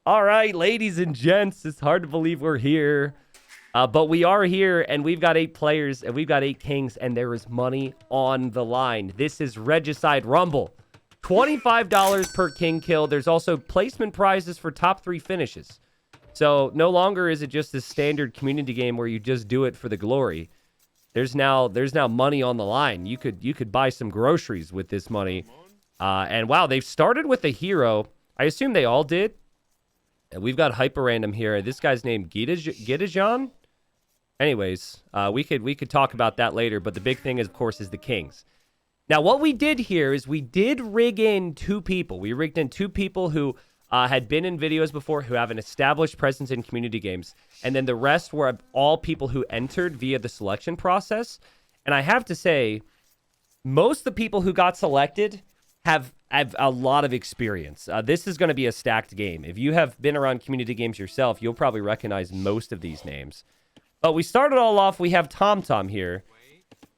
All right, ladies and gents, it's hard to believe we're here. But we are here, and we've got 8 players, and we've got 8 kings, and there is money on the line. This is Regicide Rumble. $25 per king kill. There's also placement prizes for top 3 finishes. So no longer is it just a standard community game where you just do it for the glory. There's now money on the line. You could buy some groceries with this money. And wow, they've started with a hero. I assume they all did. And we've got hyper random here. This guy's named Gidajan. Anyways, we could talk about that later, but the big thing is, of course, is the kings. Now, what we did here is we did rig in 2 people. We rigged in 2 people who had been in videos before, who have an established presence in community games, and then the rest were all people who entered via the selection process. And I have to say, most of the people who got selected have a lot of experience. This is going to be a stacked game. If you have been around community games yourself, you'll probably recognize most of these names. But we started all off, we have TomTom here.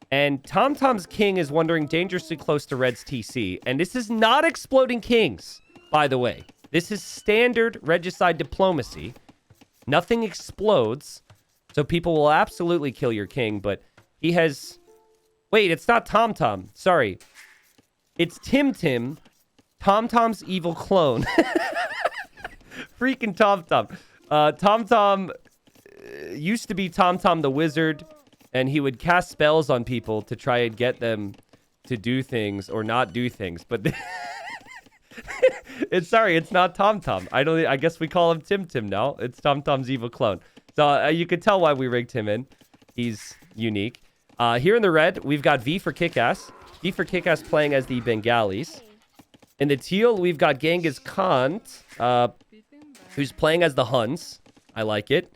And TomTom's king is wandering dangerously close to Red's TC. And this is not exploding kings, by the way. This is standard Regicide diplomacy. Nothing explodes. So people will absolutely kill your king, but he has... Wait, it's not TomTom. Sorry. It's TimTim, TomTom's evil clone. Freaking TomTom. TomTom used to be TomTom the wizard, and he would cast spells on people to try and get them to do things or not do things. But it's not TomTom. I guess we call him TimTim now. It's TomTom's evil clone. So you could tell why we rigged him in. He's unique. Here in the red, we've got V for Kickass. V for Kickass playing as the Bengalis. In the teal, we've got Genghis Khan, who's playing as the Huns. I like it.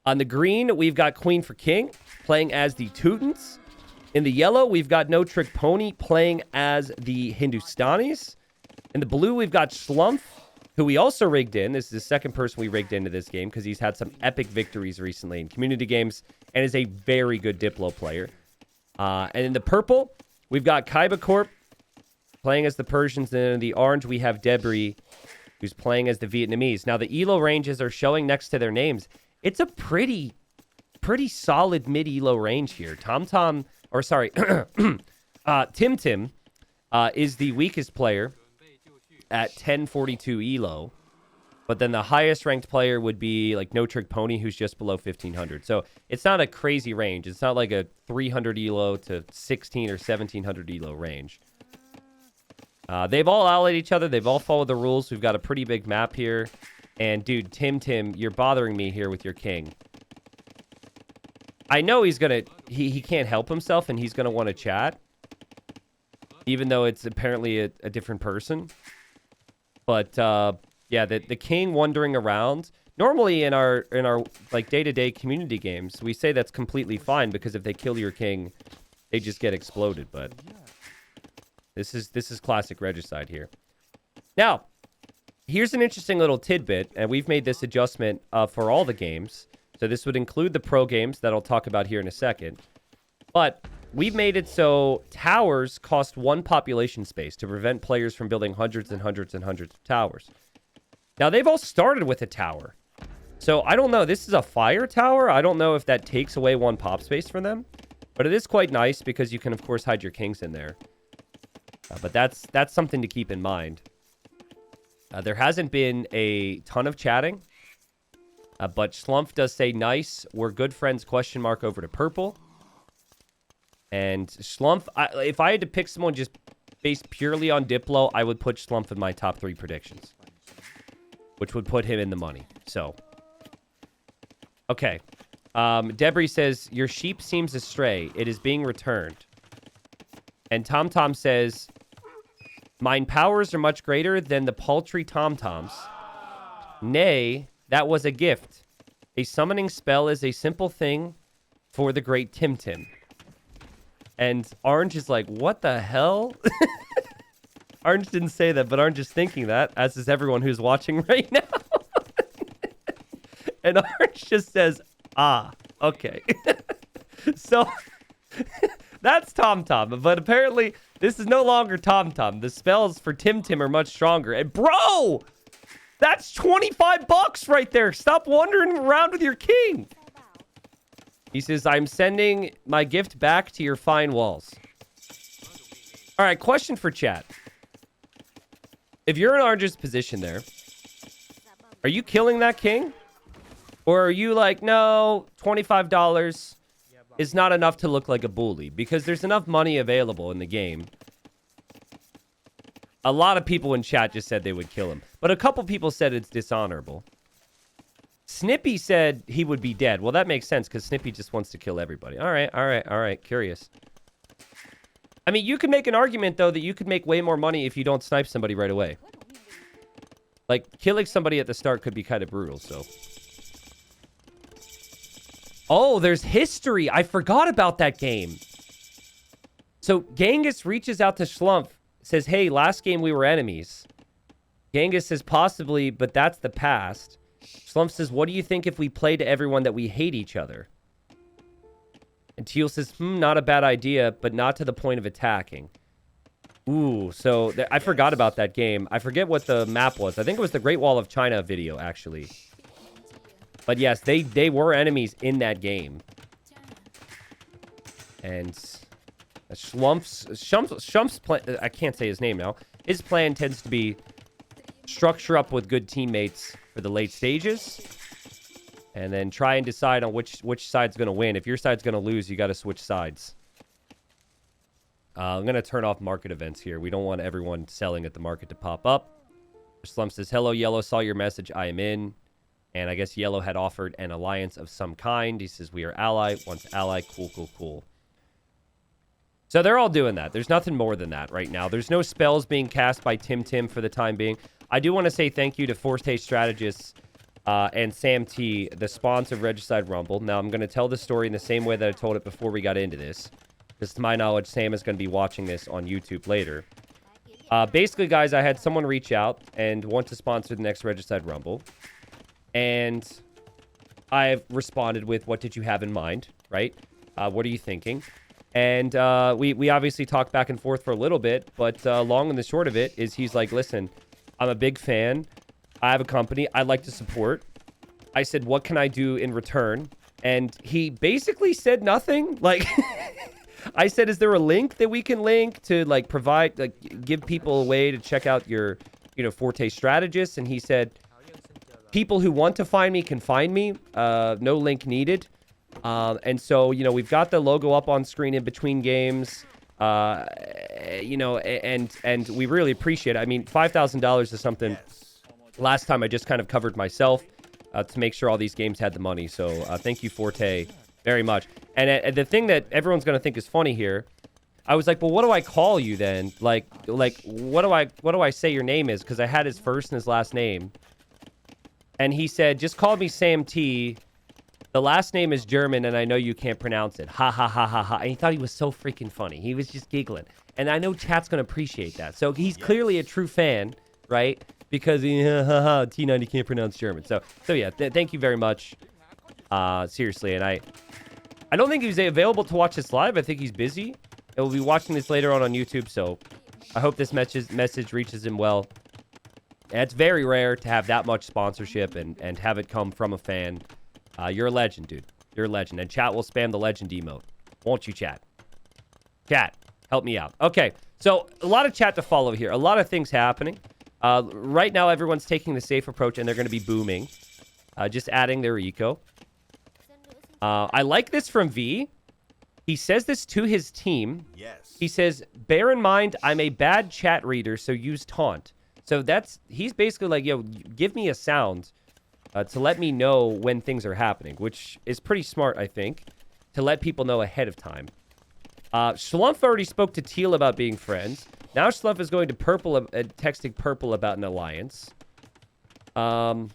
On the green, we've got Queen for King playing as the Teutons. In the yellow, we've got No Trick Pony playing as the Hindustanis. In the blue, we've got Schlumpf, who we also rigged in. This is the second person we rigged into this game because he's had some epic victories recently in community games and is a very good Diplo player. And in the purple, we've got Kaiba Corp playing as the Persians. And in the orange, we have Debris, who's playing as the Vietnamese. Now, the ELO ranges are showing next to their names. It's a pretty solid mid-ELO range here. TimTim is the weakest player at 1042 ELO. But then the highest ranked player would be like No Trick Pony, who's just below 1500. So it's not a crazy range. It's not like a 300 ELO to 16 or 1700 ELO range. They've all allied each other. They've all followed the rules. We've got a pretty big map here. And dude, TimTim, you're bothering me here with your king. I know he's gonna... He can't help himself and he's gonna want to chat. Even though it's apparently a different person. But, yeah, the king wandering around. Normally in our like day-to-day community games, we say that's completely fine because if they kill your king, they just get exploded. But this is classic Regicide here. Now, here's an interesting little tidbit, and we've made this adjustment for all the games. So this would include the pro games that I'll talk about here in a second. But we've made it so towers cost 1 population space to prevent players from building hundreds and hundreds and hundreds of towers. Now, they've all started with a tower. So I don't know. This is a fire tower. I don't know if that takes away 1 pop space from them. But it is quite nice because you can, of course, hide your kings in there. But that's something to keep in mind. There hasn't been a ton of chatting. But Schlumpf does say, nice, we're good friends, question mark, over to purple. And Schlumpf, if I had to pick someone just based purely on Diplo, I would put Schlumpf in my top 3 predictions. Which would put him in the money. So, okay. Debris says, your sheep seems astray. It is being returned. And TomTom says, mine powers are much greater than the paltry TomToms. Nay, that was a gift. A summoning spell is a simple thing for the great TimTim. And Orange is like, what the hell? Orange didn't say that, but Orange is thinking that, as is everyone who's watching right now. And Orange just says, ah, okay. So, that's TomTom. But apparently, this is no longer TomTom. The spells for TimTim are much stronger. And bro! That's 25 bucks right there. Stop wandering around with your king. He says, I'm sending my gift back to your fine walls. All right, question for chat. If you're in Arj's position there, are you killing that king? Or are you like, no, $25 is not enough to look like a bully? Because there's enough money available in the game. A lot of people in chat just said they would kill him. But a couple people said it's dishonorable. Snippy said he would be dead. Well, that makes sense because Snippy just wants to kill everybody. All right. Curious. I mean, you could make an argument, though, that you could make way more money if you don't snipe somebody right away. Like, killing somebody at the start could be kind of brutal, so. Oh, there's history. I forgot about that game. So, Genghis reaches out to Schlumpf, says, hey, last game we were enemies. Genghis says, possibly, but that's the past. Schlumpf says, what do you think if we play to everyone that we hate each other? And Teal says, not a bad idea, but not to the point of attacking. Ooh, so I forgot about that game. I forget what the map was. I think it was the Great Wall of China video, actually. But yes, they were enemies in that game. And Schlumpf's plan, I can't say his name now. His plan tends to be structure up with good teammates for the late stages. And then try and decide on which side's going to win. If your side's going to lose, you got to switch sides. I'm going to turn off market events here. We don't want everyone selling at the market to pop up. Slump says, hello, Yellow. Saw your message. I am in. And I guess Yellow had offered an alliance of some kind. He says, we are ally. Wants ally. Cool. So they're all doing that. There's nothing more than that right now. There's no spells being cast by TomTom for the time being. I do want to say thank you to Forte Strategists and Sam T, the sponsor of Regicide Rumble. Now, I'm going to tell the story in the same way that I told it before we got into this. Because to my knowledge, Sam is going to be watching this on YouTube later. Basically, guys, I had someone reach out and want to sponsor the next Regicide Rumble. And I've responded with, what did you have in mind, right? What are you thinking? And we obviously talked back and forth for a little bit. But long and the short of it is he's like, listen, I'm a big fan. I have a company I'd like to support. I said, what can I do in return? And he basically said nothing. Like, I said, is there a link that we can link to, like, provide, like, give people a way to check out your, Forte Strategists? And he said, people who want to find me can find me. No link needed. And so, we've got the logo up on screen in between games. And we really appreciate it. I mean, $5,000 is something. Last time I just kind of covered myself to make sure all these games had the money. So thank you, Forte, very much. And the thing that everyone's going to think is funny here, I was like, well, what do I call you then? Like what do I say your name is? Because I had his first and his last name. And he said, just call me Sam T. The last name is German, and I know you can't pronounce it. Ha, ha, ha, ha, ha. And he thought he was so freaking funny. He was just giggling. And I know chat's going to appreciate that. So he's clearly a true fan, right? Because T90 can't pronounce German. So yeah, thank you very much. Seriously, and I don't think he's available to watch this live. I think he's busy. He'll be watching this later on YouTube, so I hope this message reaches him well. And it's very rare to have that much sponsorship and have it come from a fan. You're a legend, dude. You're a legend. And chat will spam the legend emote. Won't you, chat? Chat, help me out. Okay, so a lot of chat to follow here. A lot of things happening. Right now, everyone's taking the safe approach, and they're going to be booming. Just adding their eco. I like this from V. He says this to his team. Yes. He says, bear in mind, I'm a bad chat reader, so use taunt. So he's basically like, yo, give me a sound to let me know when things are happening, which is pretty smart, I think, to let people know ahead of time. Schlumpf already spoke to Teal about being friends. Now Schlumpf is going to texting Purple about an alliance. And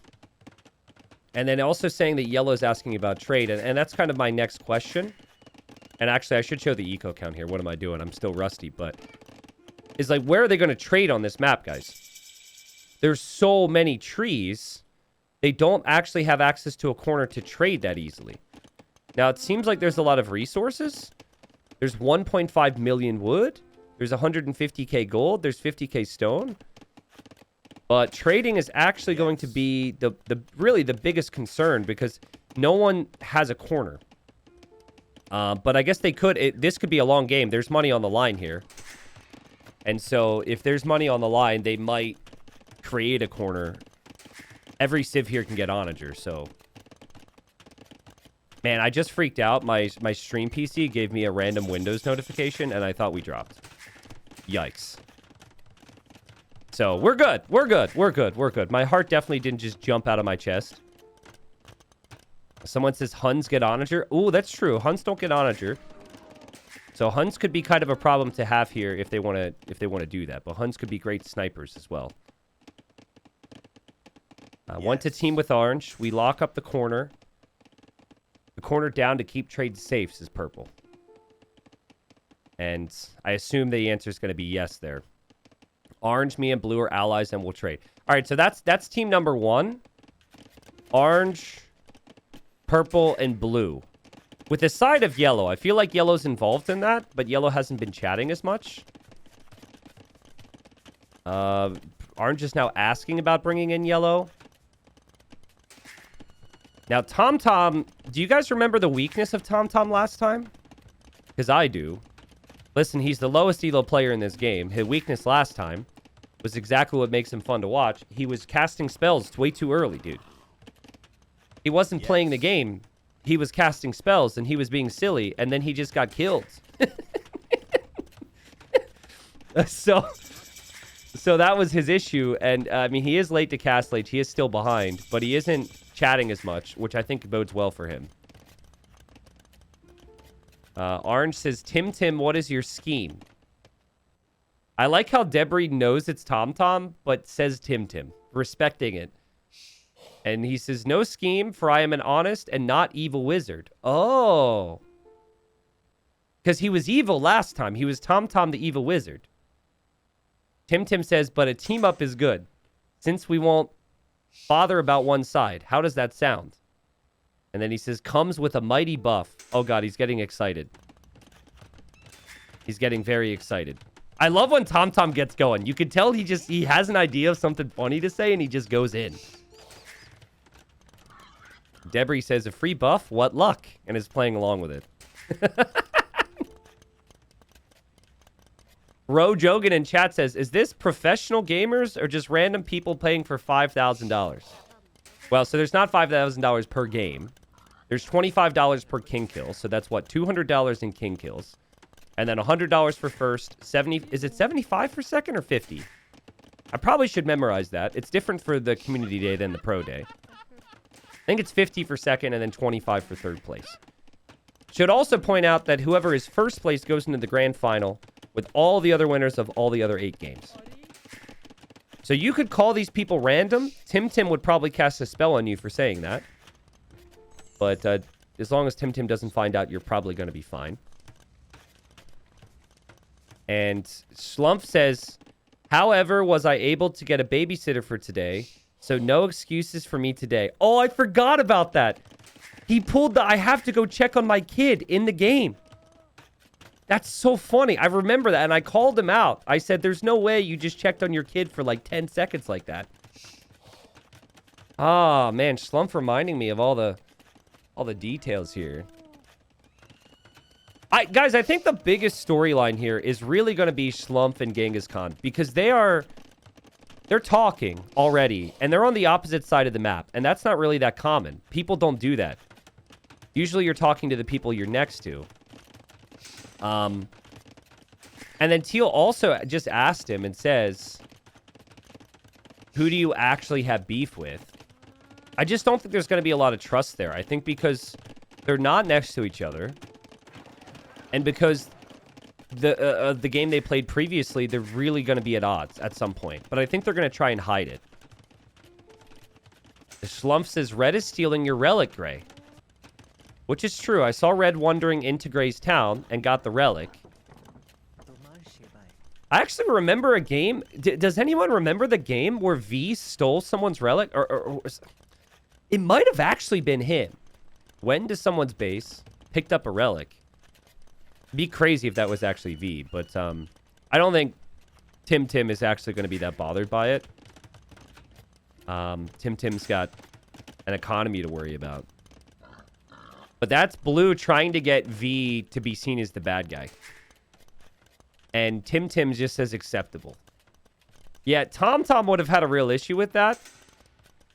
then also saying that Yellow's asking about trade. And that's kind of my next question. And actually, I should show the eco count here. What am I doing? I'm still rusty, but... It's like, where are they going to trade on this map, guys? There's so many trees. They don't actually have access to a corner to trade that easily. Now, it seems like there's a lot of resources. There's 1.5 million wood. There's 150k gold. There's 50k stone. But trading is actually going to be really the biggest concern because no one has a corner. But I guess they could. This could be a long game. There's money on the line here. And so if there's money on the line, they might create a corner. Every civ here can get onager, so... Man, I just freaked out. My stream PC gave me a random Windows notification, and I thought we dropped. Yikes. So, we're good. We're good. We're good. We're good. My heart definitely didn't just jump out of my chest. Someone says Huns get onager. Ooh, that's true. Huns don't get onager. So Huns could be kind of a problem to have here if they want to do that. But Huns could be great snipers as well. Want to team with orange. We lock up the corner. The corner down to keep trades safe is purple. And I assume the answer is going to be yes there. Orange, me, and blue are allies, and we'll trade. All right, so that's team number 1. Orange, purple, and blue. With a side of yellow. I feel like yellow's involved in that, but yellow hasn't been chatting as much. Orange is now asking about bringing in yellow. Now, TomTom, do you guys remember the weakness of TomTom last time? Because I do. Listen, he's the lowest elo player in this game. His weakness last time was exactly what makes him fun to watch. He was casting spells way too early, dude. He wasn't playing the game. He was casting spells, and he was being silly, and then he just got killed. So that was his issue, and, I mean, he is late to cast late. He is still behind, but he isn't chatting as much, which I think bodes well for him. Orange says, Tim, what is your scheme? I like how Debris knows it's TomTom, but says Tim, respecting it. And he says, no scheme, for I am an honest and not evil wizard. Oh. Because he was evil last time. He was TomTom the evil wizard. Tim says, but a team up is good. Since we won't bother about one side. How does that sound? And then he says, comes with a mighty buff. Oh, God, he's getting excited. He's getting very excited. I love when TomTom gets going. You can tell he has an idea of something funny to say, and he just goes in. Debris says, a free buff? What luck? And is playing along with it. Ro Jogan in chat says, is this professional gamers or just random people paying for $5,000? Well, so there's not $5,000 per game. There's $25 per king kill. So that's what? $200 in king kills. And then $100 for first. Is it 75 for second or 50? I probably should memorize that. It's different for the community day than the pro day. I think it's 50 for second and then 25 for third place. Should also point out that whoever is first place goes into the grand final with all the other winners of all the other 8 games. So you could call these people random. Tim would probably cast a spell on you for saying that. But as long as Tim doesn't find out, you're probably going to be fine. And Slump says, however, was I able to get a babysitter for today? So no excuses for me today. Oh, I forgot about that. He pulled the I have to go check on my kid in the game. That's so funny. I remember that, and I called him out. I said, there's no way you just checked on your kid for like 10 seconds like that. Ah, man, Slump reminding me of all the details here. Guys, I think the biggest storyline here is really going to be Slump and Genghis Khan, because they're talking already, and they're on the opposite side of the map, and that's not really that common. People don't do that. Usually you're talking to the people you're next to. And then Teal also just asked him and says, who do you actually have beef with? I just don't think there's going to be a lot of trust there. I think because they're not next to each other, and because the game they played previously, they're really going to be at odds at some point. But I think they're going to try and hide it. The Schlump says, Red is stealing your relic, Gray. Which is true. I saw Red wandering into Gray's town and got the relic. I actually remember a game. Does anyone remember the game where V stole someone's relic? Or it might have actually been him. Went to someone's base, picked up a relic. It'd be crazy if that was actually V, but I don't think Tim is actually going to be that bothered by it. TomTom's got an economy to worry about. But that's Blue trying to get V to be seen as the bad guy. And TomTom just says acceptable. Yeah, TomTom would have had a real issue with that.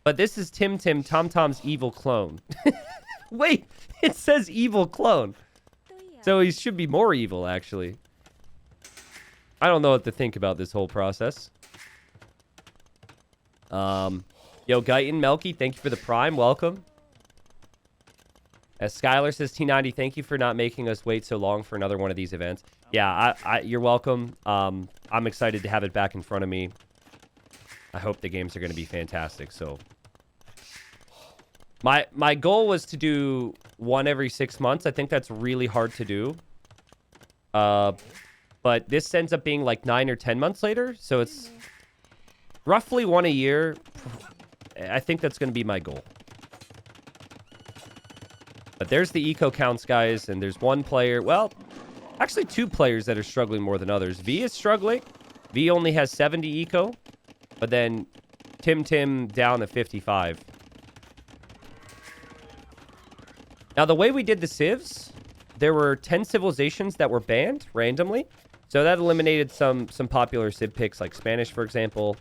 But this is TomTom, TomTom's evil clone. Wait, it says evil clone. So he should be more evil, actually. I don't know what to think about this whole process. Yo, Guyton, Melky, thank you for the prime. Welcome. As Skylar says, T90, thank you for not making us wait so long for another one of these events. Yeah, you're welcome. I'm excited to have it back in front of me. I hope the games are going to be fantastic. So my goal was to do one every 6 months. I think that's really hard to do. But this ends up being like 9 or 10 months later. So it's roughly one a year. I think that's going to be my goal. But there's the eco counts, guys. And there's one player. Well, actually 2 players that are struggling more than others. V is struggling. V only has 70 eco. But then TomTom down to 55. Now, the way we did the civs, there were 10 civilizations that were banned randomly. So that eliminated some popular civ picks like Spanish, for example.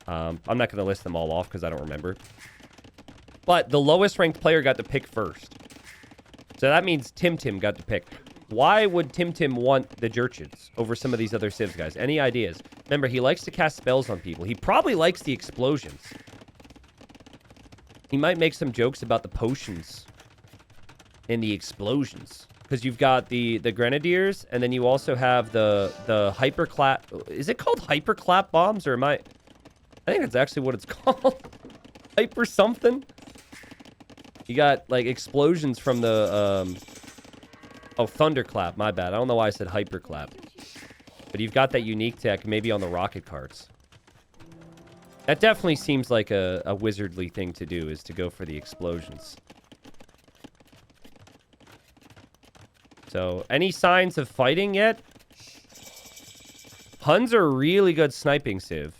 I'm not going to list them all off because I don't remember. But the lowest ranked player got to pick first. So that means TomTom got to pick. Why would TomTom want the Jurchins over some of these other civs, guys? Any ideas? Remember, he likes to cast spells on people. He probably likes the explosions. He might make some jokes about the potions and the explosions. Because you've got the Grenadiers, and then you also have the Hyperclap. Is it called Hyperclap bombs, or am I think that's actually what it's called. Hyper something. You got, like, explosions from the, oh, Thunderclap, my bad. I don't know why I said Hyperclap. But you've got that unique tech, maybe on the rocket carts. That definitely seems like a wizardly thing to do, is to go for the explosions. So, any signs of fighting yet? Huns are a really good sniping civ.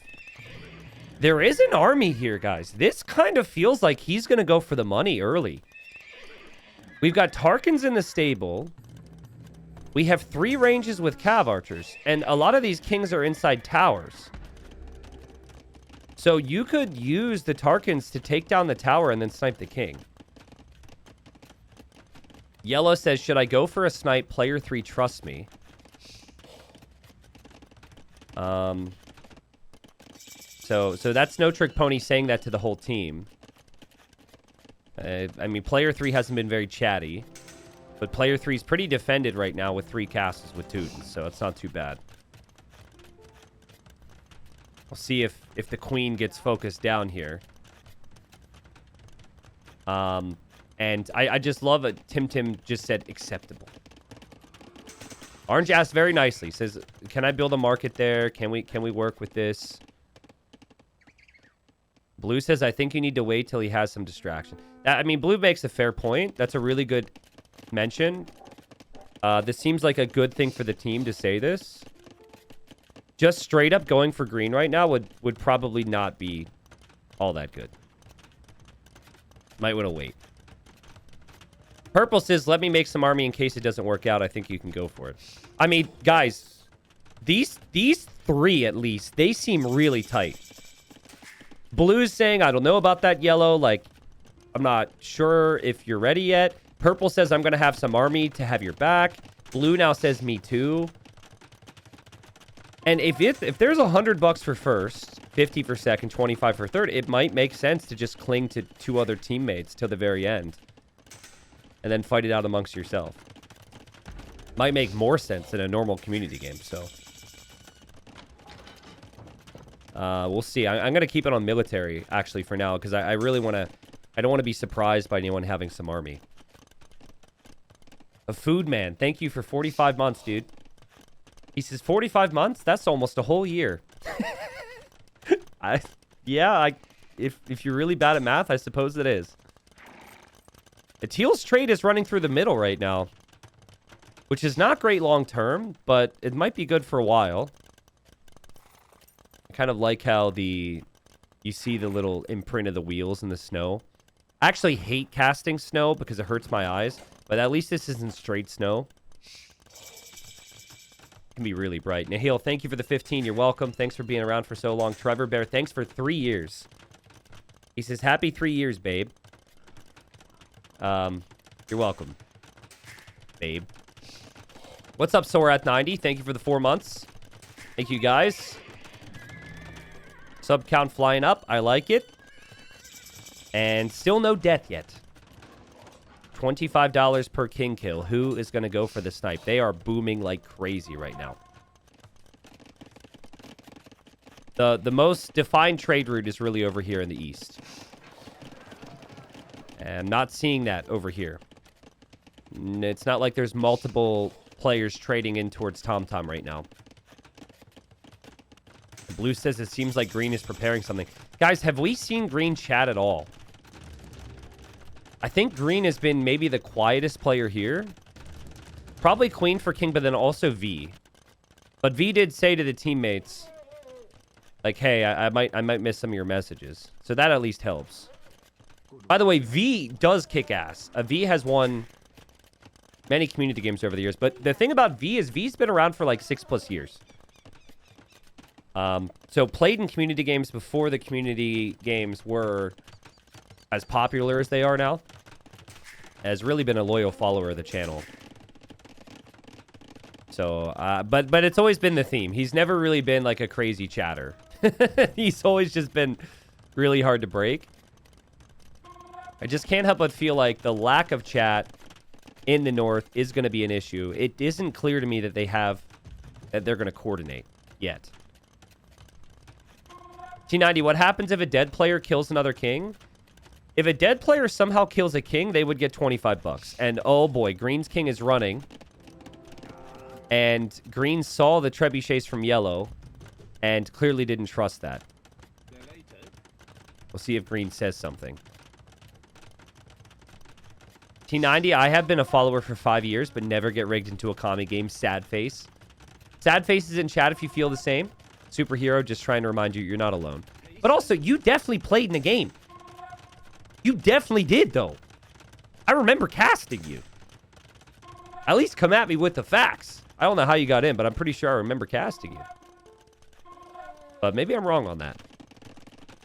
There is an army here, guys. This kind of feels like he's going to go for the money early. We've got Tarkans in the stable. We have 3 ranges with cav archers. And a lot of these kings are inside towers. So you could use the Tarkans to take down the tower and then snipe the king. Yellow says, should I go for a snipe? Player 3, trust me. So that's No Trick Pony saying that to the whole team. I mean, player 3 hasn't been very chatty. But player 3 is pretty defended right now with 3 castles with Teutons, so it's not too bad. We'll see if the queen gets focused down here. And I just love it. TomTom just said acceptable. Orange asked very nicely. Says, can I build a market there? Can we work with this? Blue says, I think you need to wait till he has some distraction. I mean, Blue makes a fair point. That's a really good mention. This seems like a good thing for the team to say this. Just straight up going for green right now would probably not be all that good. Might want to wait. Purple says, let me make some army in case it doesn't work out. I think you can go for it. I mean, guys, these 3 at least, they seem really tight. Blue's saying, I don't know about that, Yellow. Like, I'm not sure if you're ready yet. Purple says, I'm going to have some army to have your back. Blue now says, me too. And if there's $100 for first, 50 for second, 25 for third, it might make sense to just cling to 2 other teammates till the very end. And then fight it out amongst yourself. Might make more sense than a normal community game, so. We'll see. I'm going to keep it on military, actually, for now, because I really want to. I don't want to be surprised by anyone having some army. A food man. Thank you for 45 months, dude. He says 45 months? That's almost a whole year. If you're really bad at math, I suppose it is. Teal's trade is running through the middle right now, which is not great long term, but it might be good for a while. I kind of like how the You see the little imprint of the wheels in the snow. I actually hate casting snow because it hurts my eyes. But at least this isn't straight snow. It can be really bright. Nahil, thank you for the 15. You're welcome. Thanks for being around for so long. Trevor Bear, thanks for 3 years. He says, happy 3 years, babe. You're welcome, babe. What's up, Sora at 90? Thank you for the 4 months. Thank you, guys. Sub count flying up. I like it. And still no death yet. $25 per king kill. Who is going to go for the snipe? They are booming like crazy right now. The most defined trade route is really over here in the east. And I'm not seeing that over here. It's not like there's multiple players trading in towards TomTom right now. Blue says it seems like Green is preparing something. Guys, have we seen Green chat at all? I think Green has been maybe the quietest player here. Probably Queen for King, but then also V. But V did say to the teammates, like, hey, I might miss some of your messages. So that at least helps. By the way, V does kick ass. V has won many community games over the years. But the thing about V is V's been around for like 6+ years. So played in community games before the community games were as popular as they are now. Has really been a loyal follower of the channel. So, but it's always been the theme. He's never really been like a crazy chatter. He's always just been really hard to break. I just can't help but feel like the lack of chat in the north is going to be an issue. It isn't clear to me that they're going to coordinate yet. T90, what happens if a dead player kills another king? If a dead player somehow kills a king, they would get 25 bucks. And oh boy, Green's king is running. And Green saw the trebuchets from yellow and clearly didn't trust that. We'll see if Green says something. T90, I have been a follower for 5 years, but never get rigged into a commie game. Sad face. Sad face is in chat if you feel the same. Superhero, just trying to remind you, you're not alone. But also, you definitely played in the game. You definitely did, though. I remember casting you. At least come at me with the facts. I don't know how you got in, but I'm pretty sure I remember casting you. But maybe I'm wrong on that.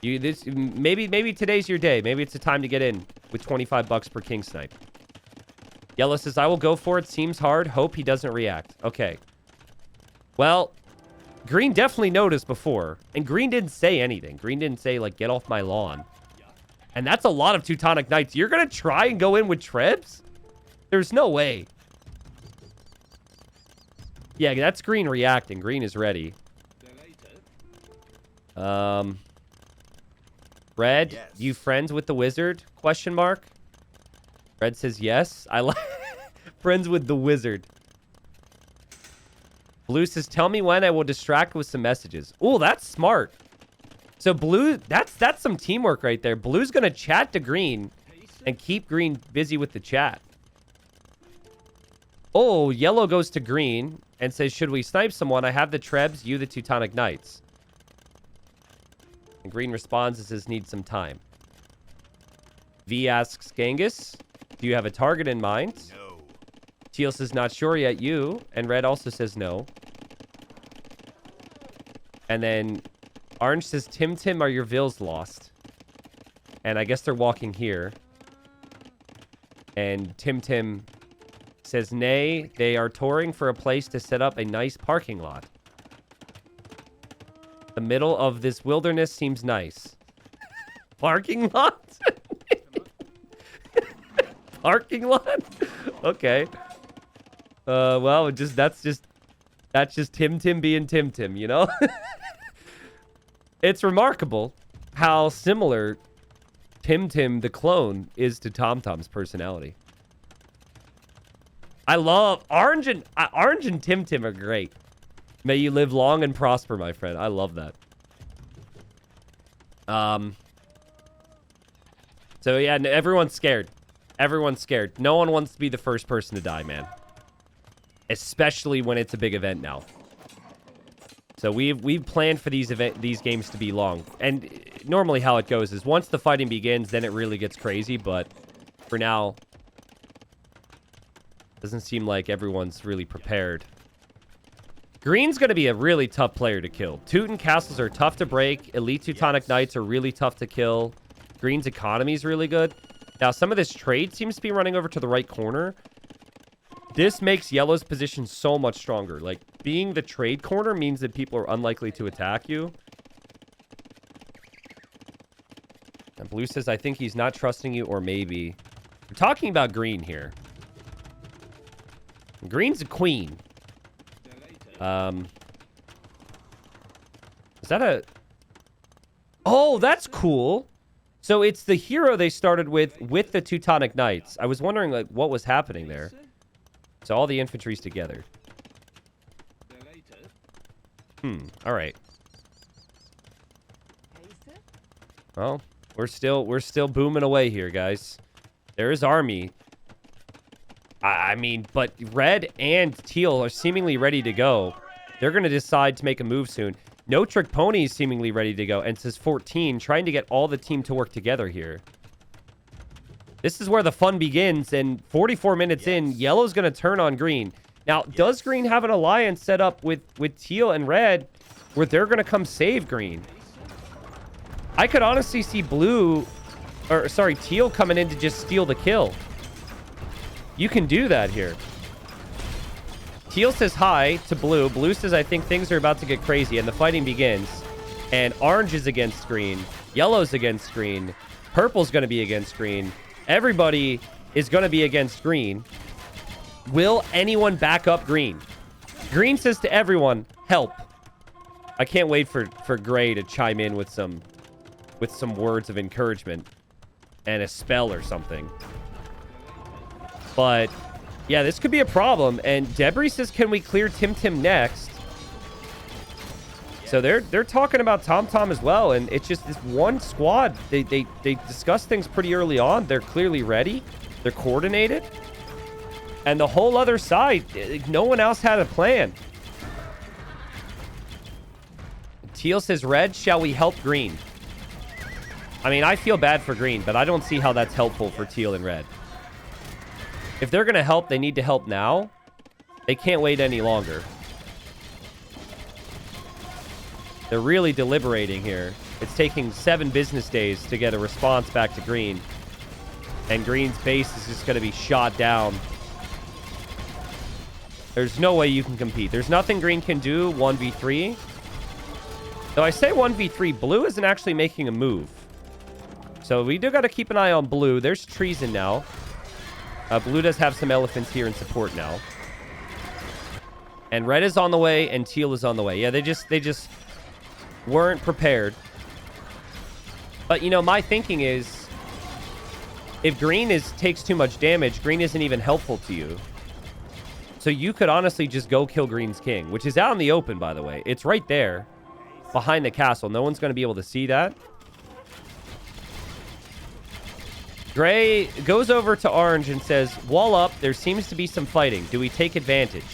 Maybe today's your day. Maybe it's the time to get in with 25 bucks per king snipe. Yellow says, I will go for it. Seems hard. Hope he doesn't react. Okay. Well, Green definitely noticed before. And Green didn't say anything. Green didn't say, like, get off my lawn. And that's a lot of Teutonic Knights. You're going to try and go in with Trebs? There's no way. Yeah, that's Green reacting. Green is ready. Red, yes. You friends with the wizard? Question mark. Red says yes. I like friends with the wizard. Blue says, tell me when I will distract with some messages. Oh, that's smart. So Blue, that's some teamwork right there. Blue's going to chat to Green and keep Green busy with the chat. Oh, Yellow goes to Green and says, should we snipe someone? I have the Trebs, you the Teutonic Knights. And Green responds and says, need some time. V asks Genghis, do you have a target in mind? No. Teal says, not sure yet, you. And Red also says no. And then Orange says, Tim, are your vills lost? And I guess they're walking here. And Tim says, nay, they are touring for a place to set up a nice parking lot. The middle of this wilderness seems nice. Parking lot? Parking lot? Okay. Well, that's just Tim being Tim, you know? It's remarkable how similar Tim the clone is to TomTom's personality. I love Orange and Tim are great. May you live long and prosper, my friend. I love that. So yeah, everyone's scared. Everyone's scared. No one wants to be the first person to die, man. Especially when it's a big event now. So we've planned for these games to be long. And normally how it goes is once the fighting begins, then it really gets crazy. But for now, doesn't seem like everyone's really prepared. Green's going to be a really tough player to kill. Teuton castles are tough to break. Elite Teutonic Knights are really tough to kill. Green's economy is really good. Now, some of this trade seems to be running over to the right corner. This makes Yellow's position so much stronger. Like, being the trade corner means that people are unlikely to attack you. And Blue says, I think he's not trusting you, or maybe. We're talking about Green here. Green's a queen. Is that a... Oh, that's cool. So it's the hero they started with the Teutonic Knights. I was wondering, like, what was happening there. So all the infantry's together. All right. Well, we're still booming away here, guys. There is army. I mean, but red and teal are seemingly ready to go. They're going to decide to make a move soon. No Trick Pony is seemingly ready to go. And says 14, trying to get all the team to work together here. This is where the fun begins. And 44 minutes in, Yellow's going to turn on Green. Now, does Green have an alliance set up with teal and red where they're going to come save Green? I could honestly see teal coming in to just steal the kill. You can do that here. Teal says hi to Blue. Blue says, I think things are about to get crazy, and the fighting begins. And orange is against green. Yellow's against green. Purple's going to be against green. Everybody is going to be against green. Will anyone back up green? Green says to everyone, help. I can't wait for Gray to chime in with some words of encouragement and a spell or something. But yeah, this could be a problem. And Debris says, can we clear TomTom next? So they're talking about TomTom as well. And it's just this one squad. They discuss things pretty early on. They're clearly ready. They're coordinated. And the whole other side, no one else had a plan. Teal says, red, shall we help green? I mean, I feel bad for green, but I don't see how that's helpful for teal and red. If they're going to help, they need to help now. They can't wait any longer. They're really deliberating here. It's taking 7 business days to get a response back to green. And green's base is just going to be shot down. There's no way you can compete. There's nothing green can do 1v3. Though I say 1v3, blue isn't actually making a move. So we do got to keep an eye on blue. There's treason now. Blue does have some elephants here in support now. And red is on the way and teal is on the way. Yeah, they just weren't prepared. But, you know, my thinking is if green takes too much damage, green isn't even helpful to you. So you could honestly just go kill green's king, which is out in the open, by the way. It's right there behind the castle. No one's going to be able to see that. Gray goes over to orange and says, wall up. There seems to be some fighting. Do we take advantage?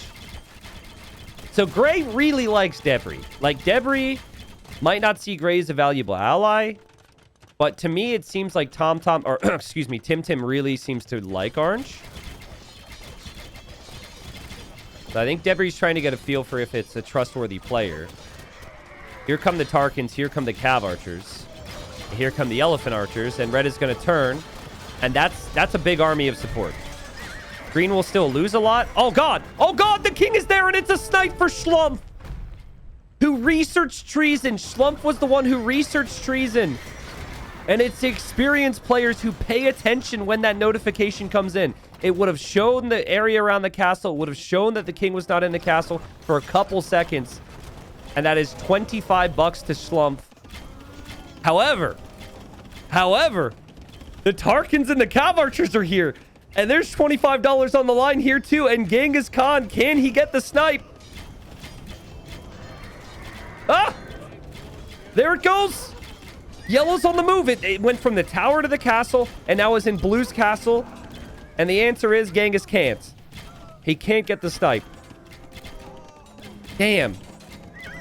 So Gray really likes Debris. Like, Debris might not see Gray as a valuable ally, but to me, it seems like TomTom, or excuse me, TomTom really seems to like orange. So I think Debris trying to get a feel for if it's a trustworthy player. Here come the Tarkans. Here come the Cav Archers. Here come the Elephant Archers, and red is going to turn. And that's a big army of support. Green will still lose a lot. Oh, God. Oh, God. The king is there, and it's a snipe for Schlumpf, who researched treason. Schlumpf was the one who researched treason. And it's the experienced players who pay attention when that notification comes in. It would have shown the area around the castle. It would have shown that the king was not in the castle for a couple seconds. And that is $25 to Schlumpf. However, the Tarkans and the Cav Archers are here. And there's $25 on the line here, too. And Genghis Khan, can he get the snipe? Ah! There it goes. Yellow's on the move. It went from the tower to the castle, and now is in blue's castle. And the answer is Genghis can't. He can't get the snipe. Damn.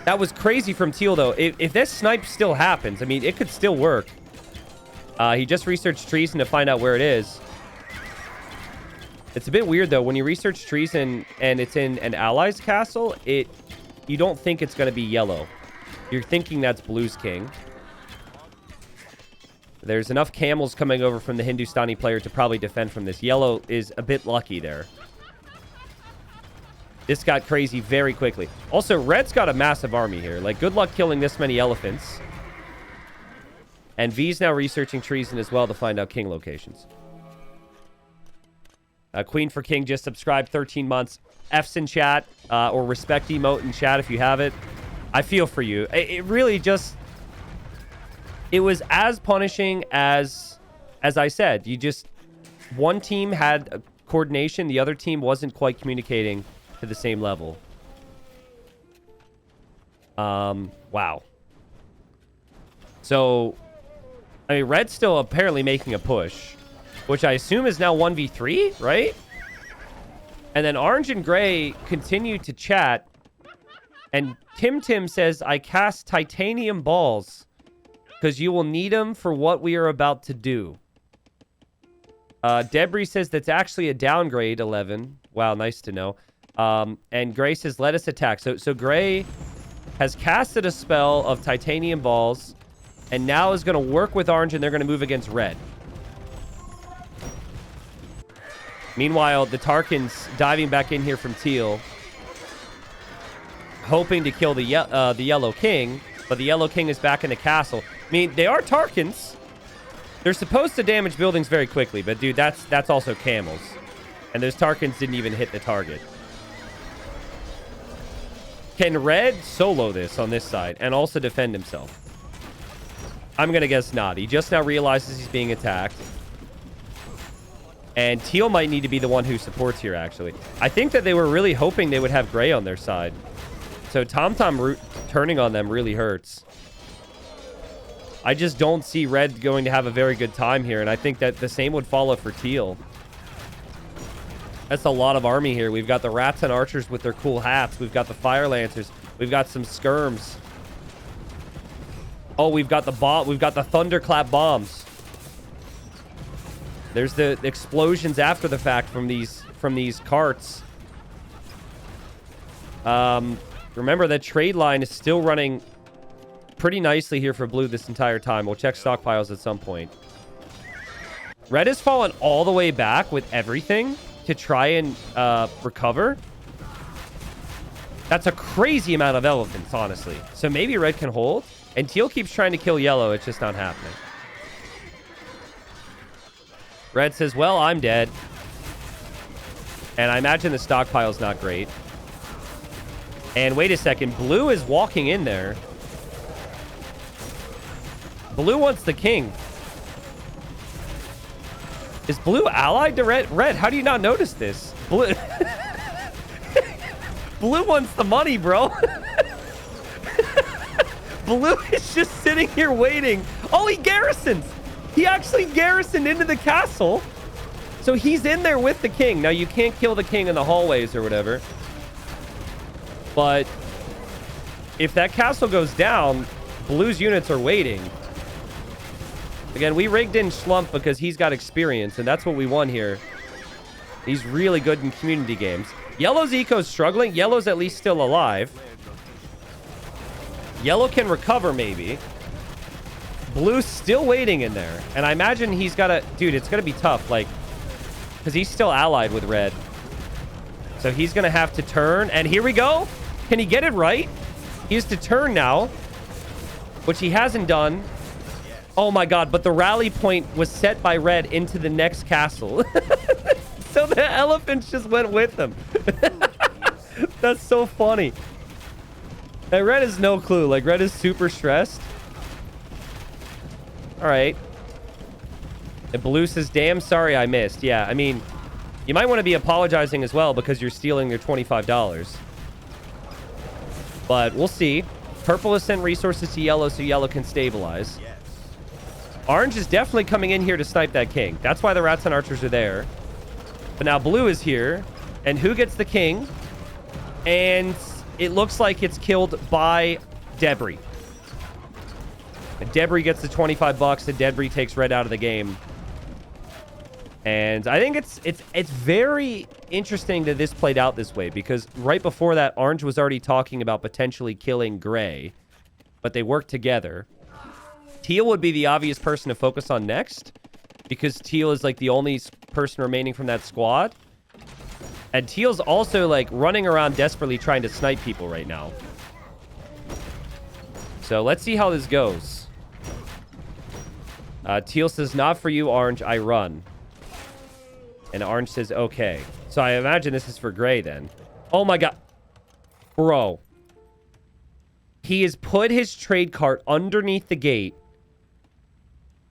That was crazy from Teal, though. If this snipe still happens, I mean, it could still work. He just researched treason to find out where it is. It's a bit weird, though. When you research treason and it's in an ally's castle, you don't think it's going to be yellow. You're thinking that's blue's king. There's enough camels coming over from the Hindustani player to probably defend from this. Yellow is a bit lucky there. This got crazy very quickly. Also, red's got a massive army here. Like, good luck killing this many elephants. And V's now researching treason as well to find out king locations. Queen for King just subscribed 13 months. F's in chat, or respect emote in chat if you have it. I feel for you. It really just... It was as punishing as I said. One team had coordination. The other team wasn't quite communicating to the same level. Wow. So, I mean, red's still apparently making a push, which I assume is now 1v3, right? And then orange and gray continue to chat. And TomTom says, I cast titanium balls because you will need them for what we are about to do. Debris says that's actually a downgrade, 11. Wow, nice to know. And Gray says, let us attack. So Gray has casted a spell of titanium balls and now is going to work with orange and they're going to move against red. Meanwhile, the Tarkin's diving back in here from Teal, hoping to kill the Yellow King, but the Yellow King is back in the castle. I mean, they are Tarkins. They're supposed to damage buildings very quickly, but dude, that's also camels. And those Tarkins didn't even hit the target. Can red solo this on this side and also defend himself? I'm going to guess not. He just now realizes he's being attacked. And Teal might need to be the one who supports here, actually. I think that they were really hoping they would have gray on their side. So TomTom turning on them really hurts. I just don't see red going to have a very good time here. And I think that the same would follow for Teal. That's a lot of army here. We've got the rats and archers with their cool hats. We've got the fire lancers. We've got some skirms. Oh, we've got the thunderclap bombs. There's the explosions after the fact from these carts. Remember that trade line is still running pretty nicely here for blue this entire time. We'll check stockpiles at some point. Red has fallen all the way back with everything to try and recover. That's a crazy amount of elephants, honestly. So maybe red can hold. And Teal keeps trying to kill yellow. It's just not happening. Red says, well, I'm dead. And I imagine the stockpile's not great. And wait a second. Blue is walking in there. Blue wants the king. Is blue allied to red? Red, how do you not notice this? Blue... Blue wants the money, bro. Blue is just sitting here waiting. Oh, he garrisons. He actually garrisoned into the castle. So he's in there with the king. Now, you can't kill the king in the hallways or whatever. But if that castle goes down, blue's units are waiting. Again, we rigged in Schlump because he's got experience, and that's what we won here. He's really good in community games. Yellow's eco's struggling. Yellow's at least still alive. Yellow can recover, maybe. Blue's still waiting in there. And I imagine he's got to... Dude, it's going to be tough, like... Because he's still allied with red. So he's going to have to turn. And here we go. Can he get it right? He has to turn now. Which he hasn't done. Oh my god, but the rally point was set by red into the next castle. So the elephants just went with them. That's so funny. And red has no clue. Like, red is super stressed. All right. And blue says, damn, sorry I missed. Yeah, I mean, you might want to be apologizing as well because you're stealing their $25. But we'll see. Purple has sent resources to yellow so yellow can stabilize. Orange is definitely coming in here to snipe that king. That's why the rats and archers are there. But now blue is here. And who gets the king? And it looks like it's killed by Debris. And Debris gets the 25 bucks, and Debris takes red out of the game. And I think it's very interesting that this played out this way, because right before that, orange was already talking about potentially killing gray, but they worked together. Teal would be the obvious person to focus on next, because Teal is like the only person remaining from that squad. And Teal's also like running around desperately trying to snipe people right now. So let's see how this goes. Teal says, not for you, orange, I run. And orange says, okay. So I imagine this is for gray then. Oh my god. Bro. He has put his trade cart underneath the gate.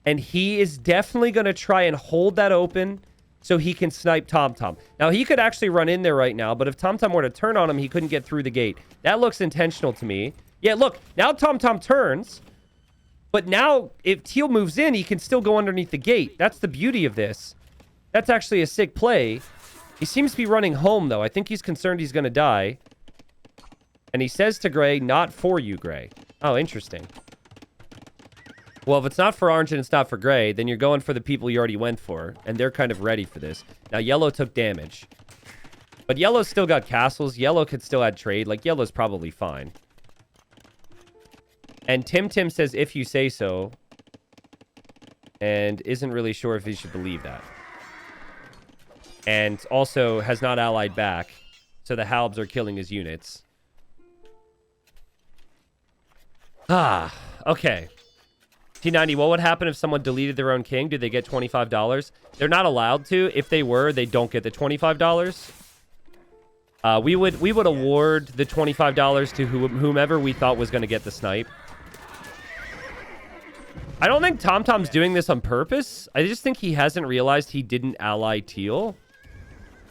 And he is definitely going to try and hold that open so he can snipe TomTom. Now, he could actually run in there right now, but if TomTom were to turn on him, he couldn't get through the gate. That looks intentional to me. Yeah, look. Now TomTom turns. But now, if Teal moves in, he can still go underneath the gate. That's the beauty of this. That's actually a sick play. He seems to be running home, though. I think he's concerned he's going to die. And he says to Gray, not for you, Gray. Oh, interesting. Well, if it's not for orange and it's not for gray, then you're going for the people you already went for. And they're kind of ready for this. Now, yellow took damage. But yellow's still got castles. Yellow could still add trade. Like, yellow's probably fine. And TomTom says, if you say so. And isn't really sure if he should believe that. And also has not allied back. So the Halbs are killing his units. Ah, okay. T90, what would happen if someone deleted their own king? Do they get $25? They're not allowed to. If they were, they don't get the $25. We would award the $25 to whomever we thought was going to get the snipe. I don't think TomTom's doing this on purpose. I just think he hasn't realized he didn't ally teal.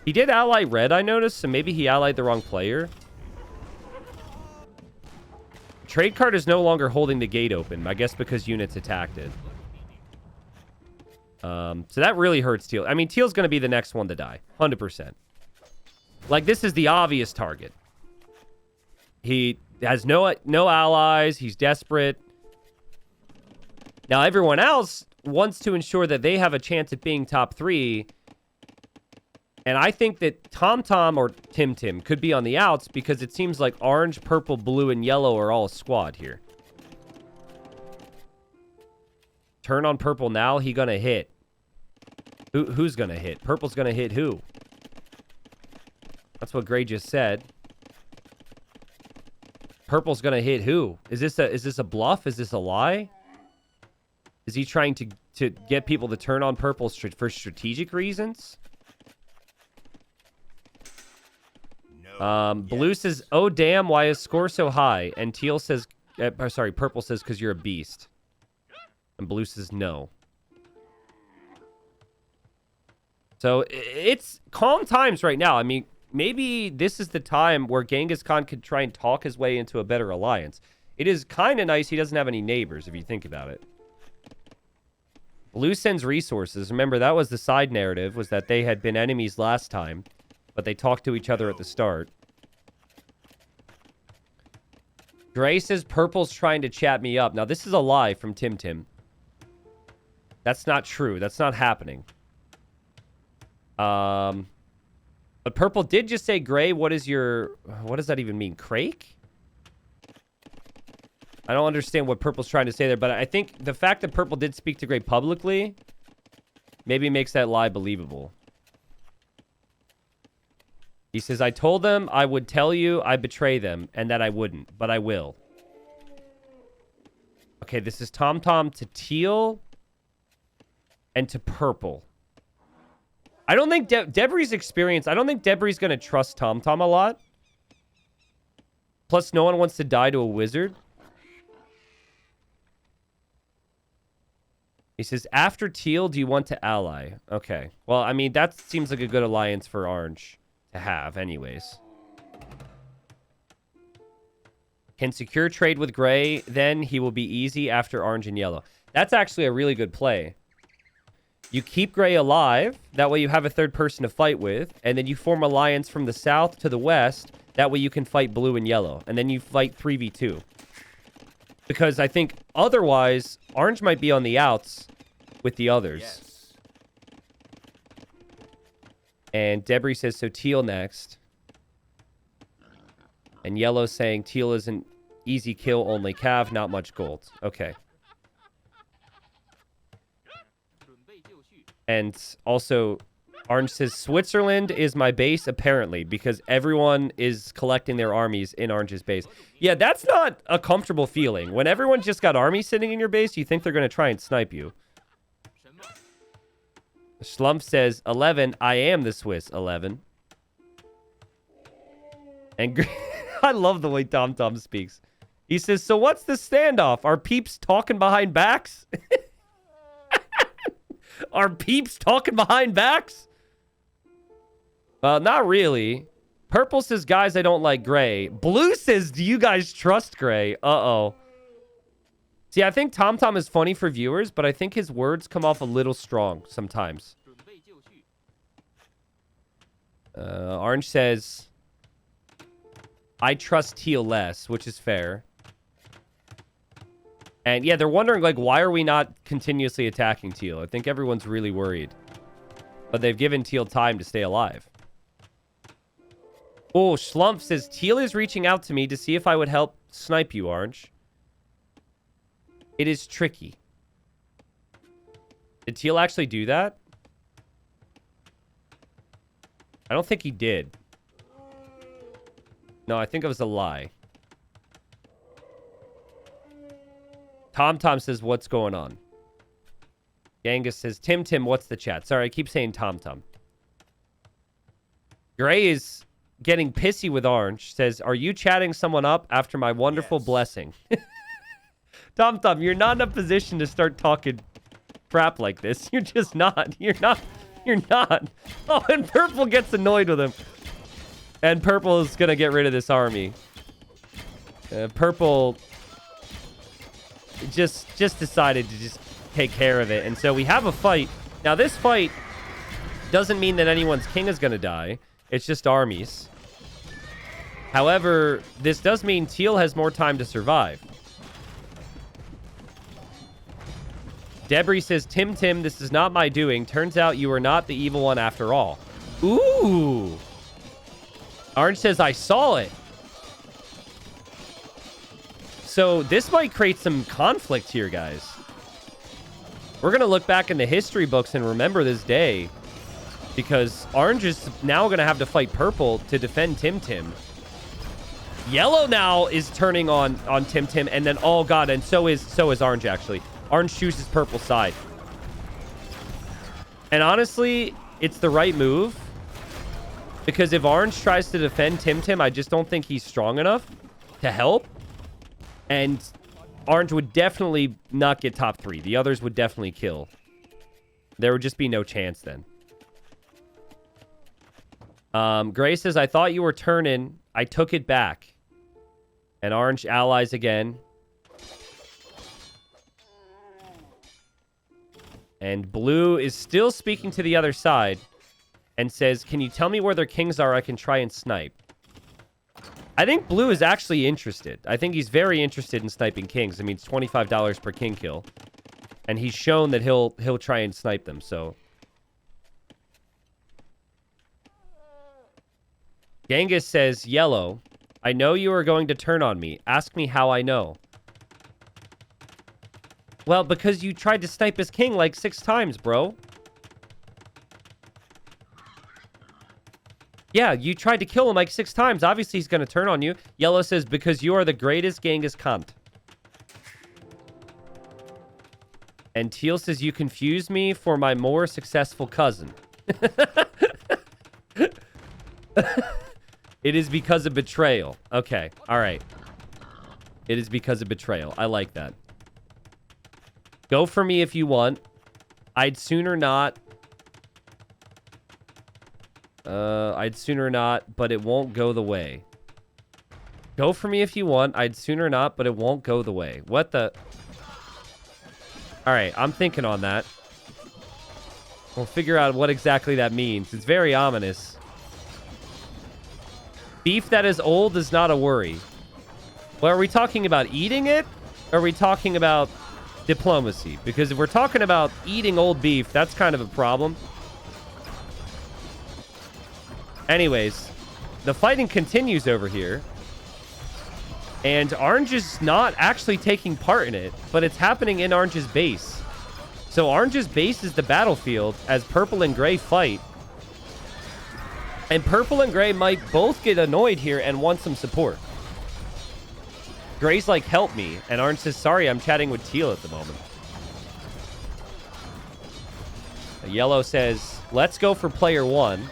He did ally red, I noticed, so maybe he allied the wrong player. Trade card is no longer holding the gate open, I guess because units attacked it. So that really hurts teal. I mean, teal's going to be the next one to die. 100%. Like, this is the obvious target. He has no allies. He's desperate. Now, everyone else wants to ensure that they have a chance at being top 3. And I think that TomTom or TomTom could be on the outs because it seems like orange, purple, blue, and yellow are all a squad here. Turn on purple now. He gonna hit. Who's gonna hit? Purple's gonna hit who? That's what Gray just said. Purple's gonna hit who? Is this a bluff? Is this a lie? Is he trying to get people to turn on purple for strategic reasons? Blue says, oh, damn, why is score so high? And teal says, sorry, purple says, because you're a beast. And blue says, no. So it's calm times right now. I mean, maybe this is the time where Genghis Khan could try and talk his way into a better alliance. It is kind of nice he doesn't have any neighbors, if you think about it. Blue sends resources. Remember, that was the side narrative, was that they had been enemies last time. But they talked to each other at the start. Gray says purple's trying to chat me up. Now, this is a lie from TomTom. That's not true. That's not happening. But purple did just say, Gray, what does that even mean? Crake? I don't understand what purple's trying to say there, but I think the fact that purple did speak to Gray publicly maybe makes that lie believable. He says, I told them I would tell you I betray them and that I wouldn't, but I will. Okay, this is TomTom to teal and to purple. I don't think Debris' experience, I don't think Debris is going to trust TomTom a lot. Plus, no one wants to die to a wizard. He says, after teal, do you want to ally? Okay. Well, I mean, that seems like a good alliance for orange to have anyways. Can secure trade with gray, then he will be easy after orange and yellow. That's actually a really good play. You keep gray alive, that way you have a third person to fight with, and then you form alliance from the south to the west That way you can fight blue and yellow. And then you fight 3v2. Because I think otherwise, orange might be on the outs with the others. Yes. And Debris says, so teal next. And yellow saying teal is an easy kill, only cav, not much gold. Okay. And also, orange says, Switzerland is my base, apparently, because everyone is collecting their armies in orange's base. Yeah, that's not a comfortable feeling. When everyone's just got armies sitting in your base, you think they're going to try and snipe you. Schlump says, 11, I am the Swiss, 11. And I love the way TomTom speaks. He says, so what's the standoff? Are peeps talking behind backs? Are peeps talking behind backs? Not really. Purple says, guys, I don't like gray. Blue says, do you guys trust gray? Uh-oh. See, I think TomTom is funny for viewers, but I think his words come off a little strong sometimes. Orange says, I trust teal less, which is fair. And yeah, they're wondering, like, why are we not continuously attacking teal? I think everyone's really worried. But they've given teal time to stay alive. Oh, Schlump says, teal is reaching out to me to see if I would help snipe you, orange. It is tricky. Did teal actually do that? I don't think he did. No, I think it was a lie. TomTom says, what's going on? Genghis says, Tim, what's the chat? Sorry, I keep saying TomTom. Gray is getting pissy with orange. Says, are you chatting someone up after my wonderful blessing? TomTom, you're not in a position to start talking crap like this. You're just not. You're not. Oh, and purple gets annoyed with him. And purple is going to get rid of this army. Purple just decided to just take care of it. And so we have a fight. Now, this fight doesn't mean that anyone's king is going to die. It's just armies. However, this does mean teal has more time to survive. Debris says, Tim, this is not my doing. Turns out you are not the evil one after all. Ooh. Orange says, I saw it. So this might create some conflict here, guys. We're going to look back in the history books and remember this day. Because orange is now going to have to fight purple to defend Tim. Yellow now is turning on Tim. And then, oh, God, and so is orange, actually. Orange chooses purple side. And honestly, it's the right move. Because if orange tries to defend Tim, I just don't think he's strong enough to help. And orange would definitely not get top 3. The others would definitely kill. There would just be no chance then. Gray says, I thought you were turning. I took it back. And orange allies again. And blue is still speaking to the other side. And says, can you tell me where their kings are? I can try and snipe. I think blue is actually interested. I think he's very interested in sniping kings. I mean, it's $25 per king kill. And he's shown that he'll try and snipe them, so. Genghis says, yellow, I know you are going to turn on me. Ask me how I know. Well, because you tried to snipe his king like 6 times, bro. Yeah, you tried to kill him like 6 times. Obviously, he's going to turn on you. Yellow says, because you are the greatest Genghis Khan. And teal says, you confuse me for my more successful cousin. It is because of betrayal. Okay, all right. It is because of betrayal. I like that. Go for me if you want. I'd sooner not. I'd sooner not, but it won't go the way. Go for me if you want. I'd sooner not, but it won't go the way. What the? All right, I'm thinking on that. We'll figure out what exactly that means. It's very ominous. Beef that is old is not a worry. Well, are we talking about eating it? Or are we talking about diplomacy? Because if we're talking about eating old beef, that's kind of a problem. Anyways, the fighting continues over here. And Orange is not actually taking part in it, but it's happening in Orange's base. So Orange's base is the battlefield as Purple and Gray fight. And Purple and Gray might both get annoyed here and want some support. Gray's like, help me. And Orange says, sorry, I'm chatting with Teal at the moment. Yellow says, let's go for player 1.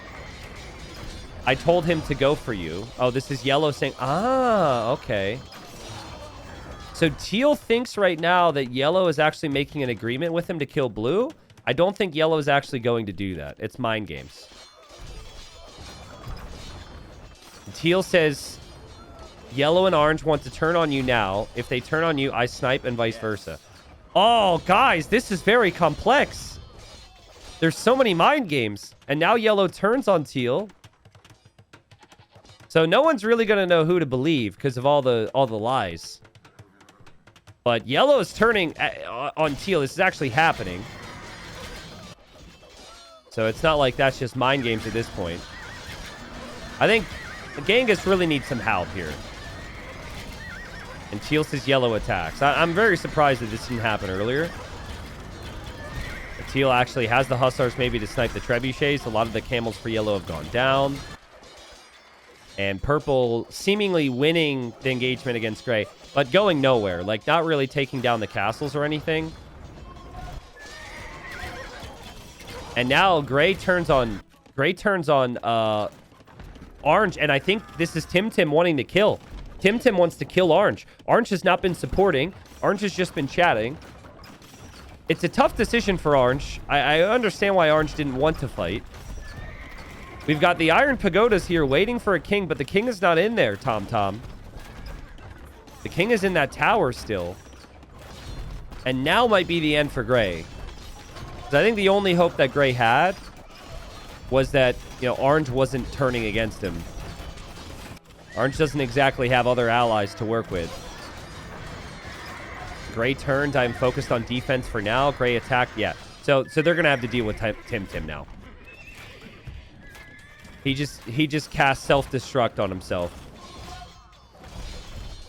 I told him to go for you. Oh, this is Yellow saying, okay. So Teal thinks right now that Yellow is actually making an agreement with him to kill Blue. I don't think Yellow is actually going to do that. It's mind games. Teal says, Yellow and Orange want to turn on you now. If they turn on you, I snipe and vice versa. Oh, guys, this is very complex. There's so many mind games. And now Yellow turns on Teal. So no one's really going to know who to believe because of all the lies. But Yellow is turning on Teal. This is actually happening. So it's not like that's just mind games at this point. I think the Genghis really needs some help here. And Teal says Yellow attacks. I'm very surprised that this didn't happen earlier. But Teal actually has the Hussars maybe to snipe the Trebuchets. A lot of the camels for Yellow have gone down. And Purple seemingly winning the engagement against Gray, but going nowhere. Like, not really taking down the castles or anything. And now Gray turns on Orange, and I think this is TomTom wanting to kill. TomTom wants to kill Orange. Orange has not been supporting. Orange has just been chatting. It's a tough decision for Orange. I understand why Orange didn't want to fight. We've got the Iron Pagodas here waiting for a king, but the king is not in there, TomTom. The king is in that tower still. And now might be the end for Gray. Because I think the only hope that Gray had was that, you know, Orange wasn't turning against him. Orange doesn't exactly have other allies to work with. Gray turned. I'm focused on defense for now. Gray attacked. Yeah. So they're going to have to deal with TomTom now. He just cast self-destruct on himself.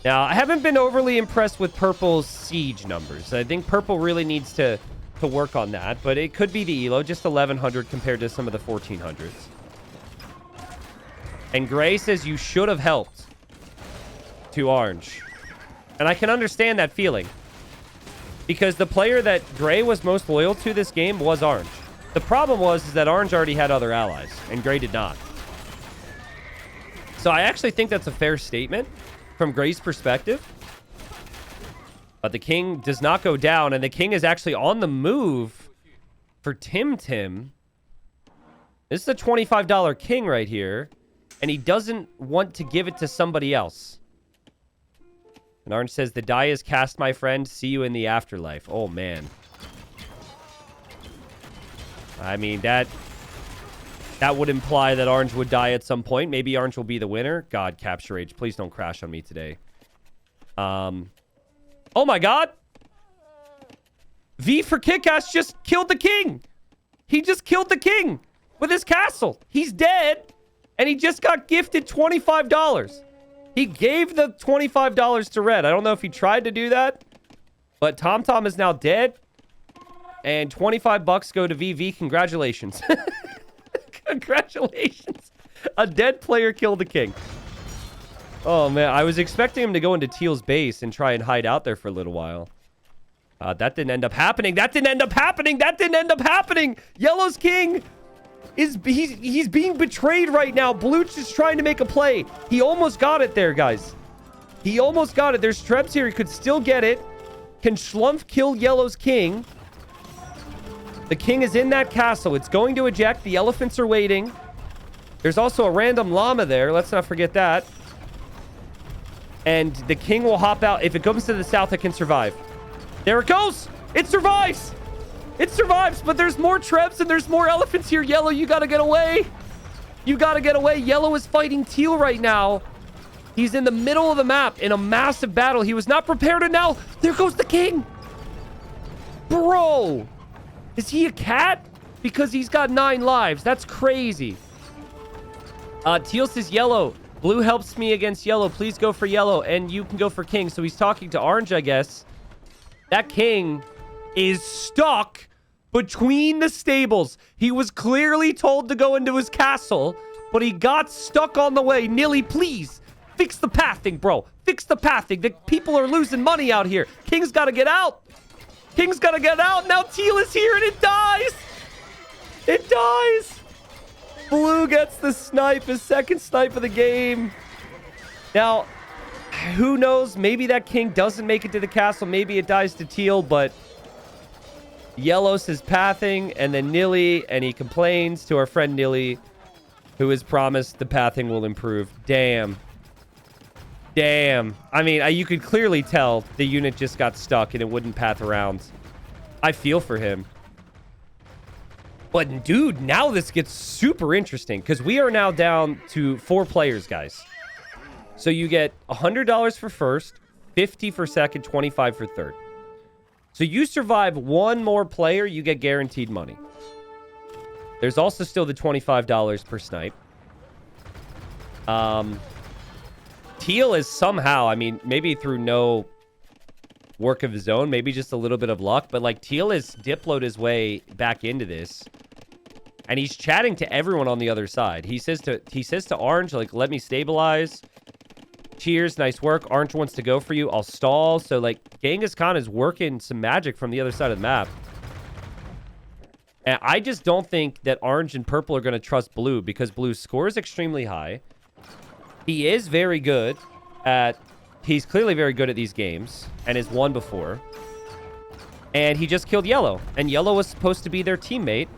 Now, I haven't been overly impressed with Purple's siege numbers. I think Purple really needs to work on that, but it could be the elo, just 1,100 compared to some of the 1,400s. And Gray says you should have helped to Orange. And I can understand that feeling. Because the player that Gray was most loyal to this game was Orange. The problem is that Orange already had other allies, and Gray did not. So I actually think that's a fair statement from Gray's perspective. But the king does not go down, and the king is actually on the move for TomTom. This is a $25 king right here, and he doesn't want to give it to somebody else. And Orange says, the die is cast, my friend. See you in the afterlife. Oh, man. I mean, that would imply that Orange would die at some point. Maybe Orange will be the winner. God, Capture Rage. Please don't crash on me today. Oh my God. V for Kickass just killed the king. He just killed the king with his castle. He's dead. And he just got gifted $25. He gave the $25 to Red. I don't know if he tried to do that. But TomTom is now dead. And $25 go to VV. Congratulations. Congratulations. A dead player killed the king. Oh, man. I was expecting him to go into Teal's base and try and hide out there for a little while. That didn't end up happening. That didn't end up happening. That didn't end up happening. Yellow's king he's being betrayed right now. Blue's just trying to make a play. He almost got it there, guys. He almost got it. There's Trebs here. He could still get it. Can Schlumpf kill Yellow's king? The king is in that castle. It's going to eject. The elephants are waiting. There's also a random llama there. Let's not forget that. And the king will hop out. If it comes to the south, it can survive. There it goes. It survives. It survives, but there's more Trebs and there's more elephants here. Yellow, you got to get away. You got to get away. Yellow is fighting teal right now. He's in the middle of the map in a massive battle. He was not prepared, and now there goes the king. Bro, is he a cat? Because he's got 9 lives. That's crazy. Teal says, yellow. Blue helps me against yellow. Please go for yellow, and you can go for king. So he's talking to orange, I guess. That king is stuck between the stables. He was clearly told to go into his castle, but he got stuck on the way. Nilly, please, fix the pathing, bro. Fix the pathing. The people are losing money out here. King's got to get out. King's got to get out. Now teal is here, and it dies. It dies. Blue gets the snipe, his second snipe of the game. Now, who knows? Maybe that king doesn't make it to the castle. Maybe it dies to teal, but yellow says pathing, and then Nilly, and he complains to our friend Nilly, who has promised the pathing will improve. Damn. Damn. I mean, you could clearly tell the unit just got stuck and it wouldn't path around. I feel for him. But, dude, now this gets super interesting because we are now down to 4 players, guys. So you get $100 for first, $50 for second, $25 for third. So you survive one more player, you get guaranteed money. There's also still the $25 per snipe. Teal is somehow, I mean, maybe through no work of his own, maybe just a little bit of luck, but like Teal has diploed his way back into this. And he's chatting to everyone on the other side. He says to Orange, like, let me stabilize. Cheers, nice work. Orange wants to go for you. I'll stall. So, like, Genghis Khan is working some magic from the other side of the map. And I just don't think that Orange and Purple are going to trust Blue because Blue's score is extremely high. He is very good at... He's clearly very good at these games and has won before. And he just killed Yellow. And Yellow was supposed to be their teammate.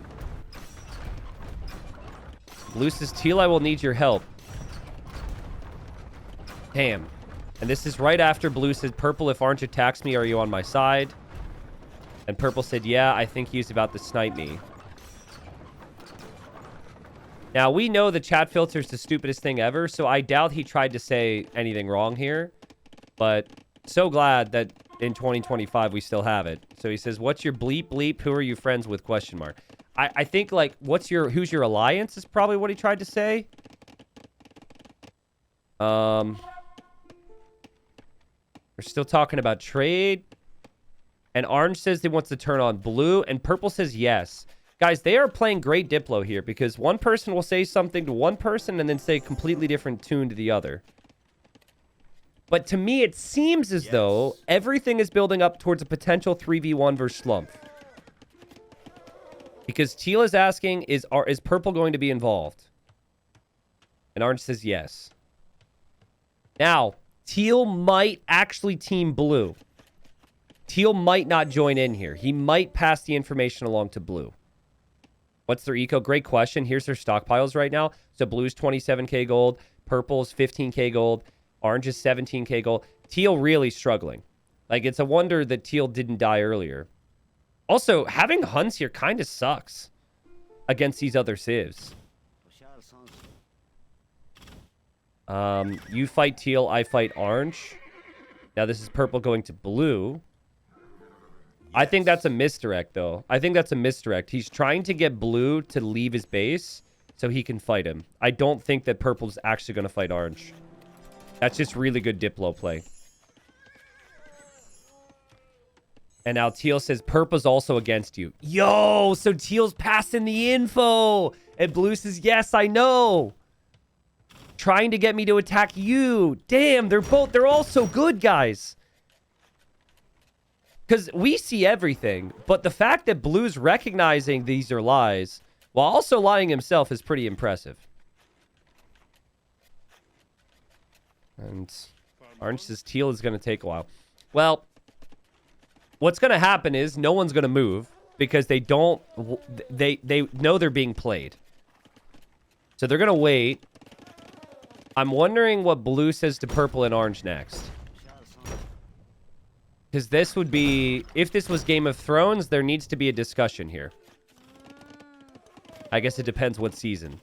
Blue says, Teal, I will need your help. Damn. And this is right after Blue said, Purple, if Orange attacks me, are you on my side? And Purple said, yeah, I think he's about to snipe me. Now, we know the chat filter is the stupidest thing ever, so I doubt he tried to say anything wrong here. But so glad that in 2025 we still have it. So he says, what's your bleep bleep? Who are you friends with? Question mark. I think, like, who's your alliance is probably what he tried to say. We're still talking about trade. And Orange says he wants to turn on Blue, and Purple says yes. Guys, they are playing great Diplo here because one person will say something to one person and then say a completely different tune to the other. But to me, it seems as though everything is building up towards a potential 3v1 versus Slump. Because Teal is asking, is Purple going to be involved? And Orange says yes. Now, Teal might actually team Blue. Teal might not join in here. He might pass the information along to Blue. What's their eco? Great question. Here's their stockpiles right now. So Blue's 27k gold. Purple's 15k gold. Orange is 17k gold. Teal really struggling. Like, it's a wonder that Teal didn't die earlier. Also, having Huns here kind of sucks against these other civs. You fight Teal, I fight Orange. Now this is Purple going to Blue. I think that's a misdirect, though. I think that's a misdirect. He's trying to get Blue to leave his base so he can fight him. I don't think that Purple's actually going to fight Orange. That's just really good Diplo play. And now Teal says, Purple's also against you. Yo, so Teal's passing the info. And Blue says, yes, I know. Trying to get me to attack you. Damn, they're all so good, guys. Because we see everything. But the fact that Blue's recognizing these are lies, while also lying himself, is pretty impressive. And Orange says Teal is going to take a while. Well, what's going to happen is no one's going to move because they know they're being played. So they're going to wait. I'm wondering what Blue says to Purple and Orange next. Because this would be... If this was Game of Thrones, there needs to be a discussion here. I guess it depends what season.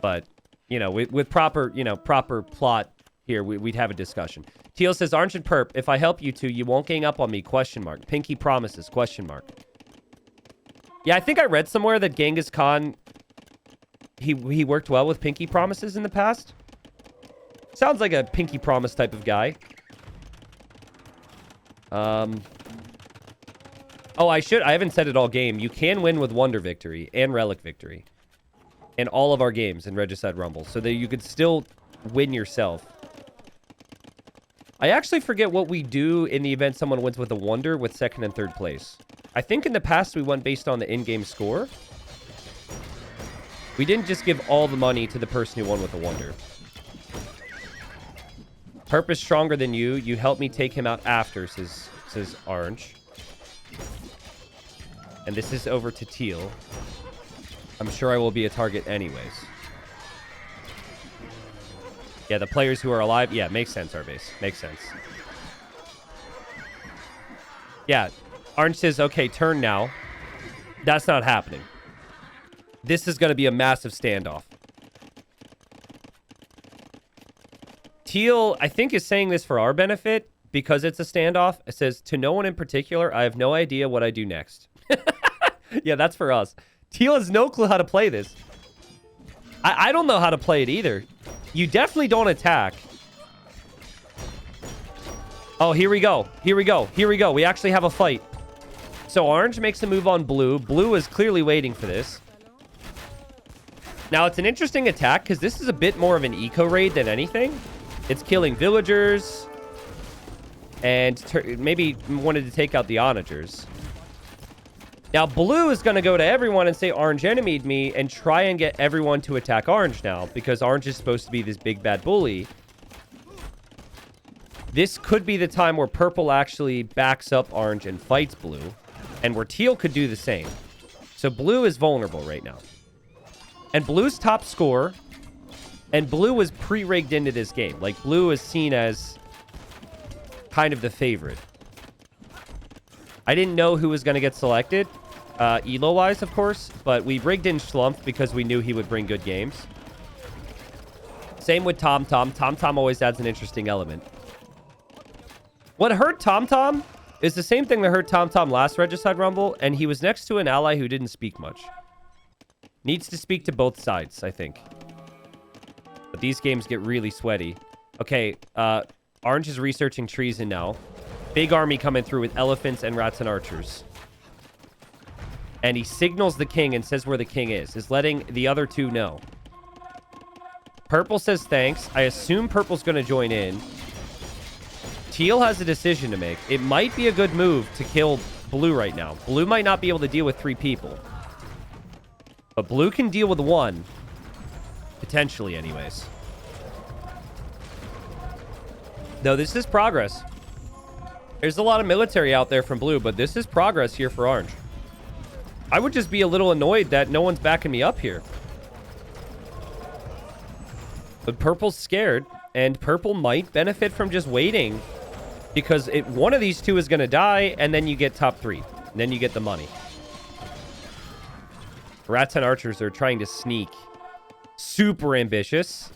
But, you know, with proper, proper plot here, we'd have a discussion. Teal says, Orange and Perp, if I help you two, you won't gang up on me, question mark. Pinky promises, question mark. Yeah, I think I read somewhere that Genghis Khan, he worked well with pinky promises in the past. Sounds like a pinky promise type of guy. Oh, I haven't said it all game. You can win with Wonder Victory and Relic Victory in all of our games in Regicide Rumble, so that you could still win yourself. I actually forget what we do in the event someone wins with a Wonder with second and third place. I think in the past we went based on the in-game score. We didn't just give all the money to the person who won with a Wonder. Perp is stronger than you. You help me take him out after, says Orange. And this is over to Teal. I'm sure I will be a target anyways. Yeah, the players who are alive. Yeah, makes sense, Arbase. Makes sense. Yeah, Orange says, okay, turn now. That's not happening. This is going to be a massive standoff. Teal, I think, is saying this for our benefit because it's a standoff. It says, to no one in particular, I have no idea what I do next. Yeah, that's for us. Teal has no clue how to play this. I don't know how to play it either. You definitely don't attack. Oh, here we go. Here we go. Here we go. We actually have a fight. So Orange makes a move on Blue. Blue is clearly waiting for this. Now, it's an interesting attack because this is a bit more of an eco raid than anything. It's killing villagers. And maybe wanted to take out the onagers. Now, Blue is going to go to everyone and say Orange enemied me and try and get everyone to attack Orange now because Orange is supposed to be this big bad bully. This could be the time where Purple actually backs up Orange and fights Blue, and where Teal could do the same. So Blue is vulnerable right now. And Blue's top score, and Blue was pre-rigged into this game. Like, Blue is seen as kind of the favorite. I didn't know who was going to get selected, Elo-wise, of course, but we rigged in Schlumpf because we knew he would bring good games. Same with TomTom. TomTom always adds an interesting element. What hurt TomTom is the same thing that hurt TomTom last Regicide Rumble, and he was next to an ally who didn't speak much. Needs to speak to both sides, I think. But these games get really sweaty. Okay, Orange is researching treason now. Big army coming through with elephants and rats and archers. And he signals the king and says where the king is letting the other two know. Purple says thanks. I assume Purple's going to join in. Teal has a decision to make. It might be a good move to kill Blue right now. Blue might not be able to deal with 3 people. But Blue can deal with 1. Potentially, anyways. No, this is progress. There's a lot of military out there from Blue, but this is progress here for Orange. I would just be a little annoyed that no one's backing me up here. But Purple's scared, and Purple might benefit from just waiting because one of these two is going to die, and then you get top 3. And then you get the money. Rats and archers are trying to sneak. Super ambitious.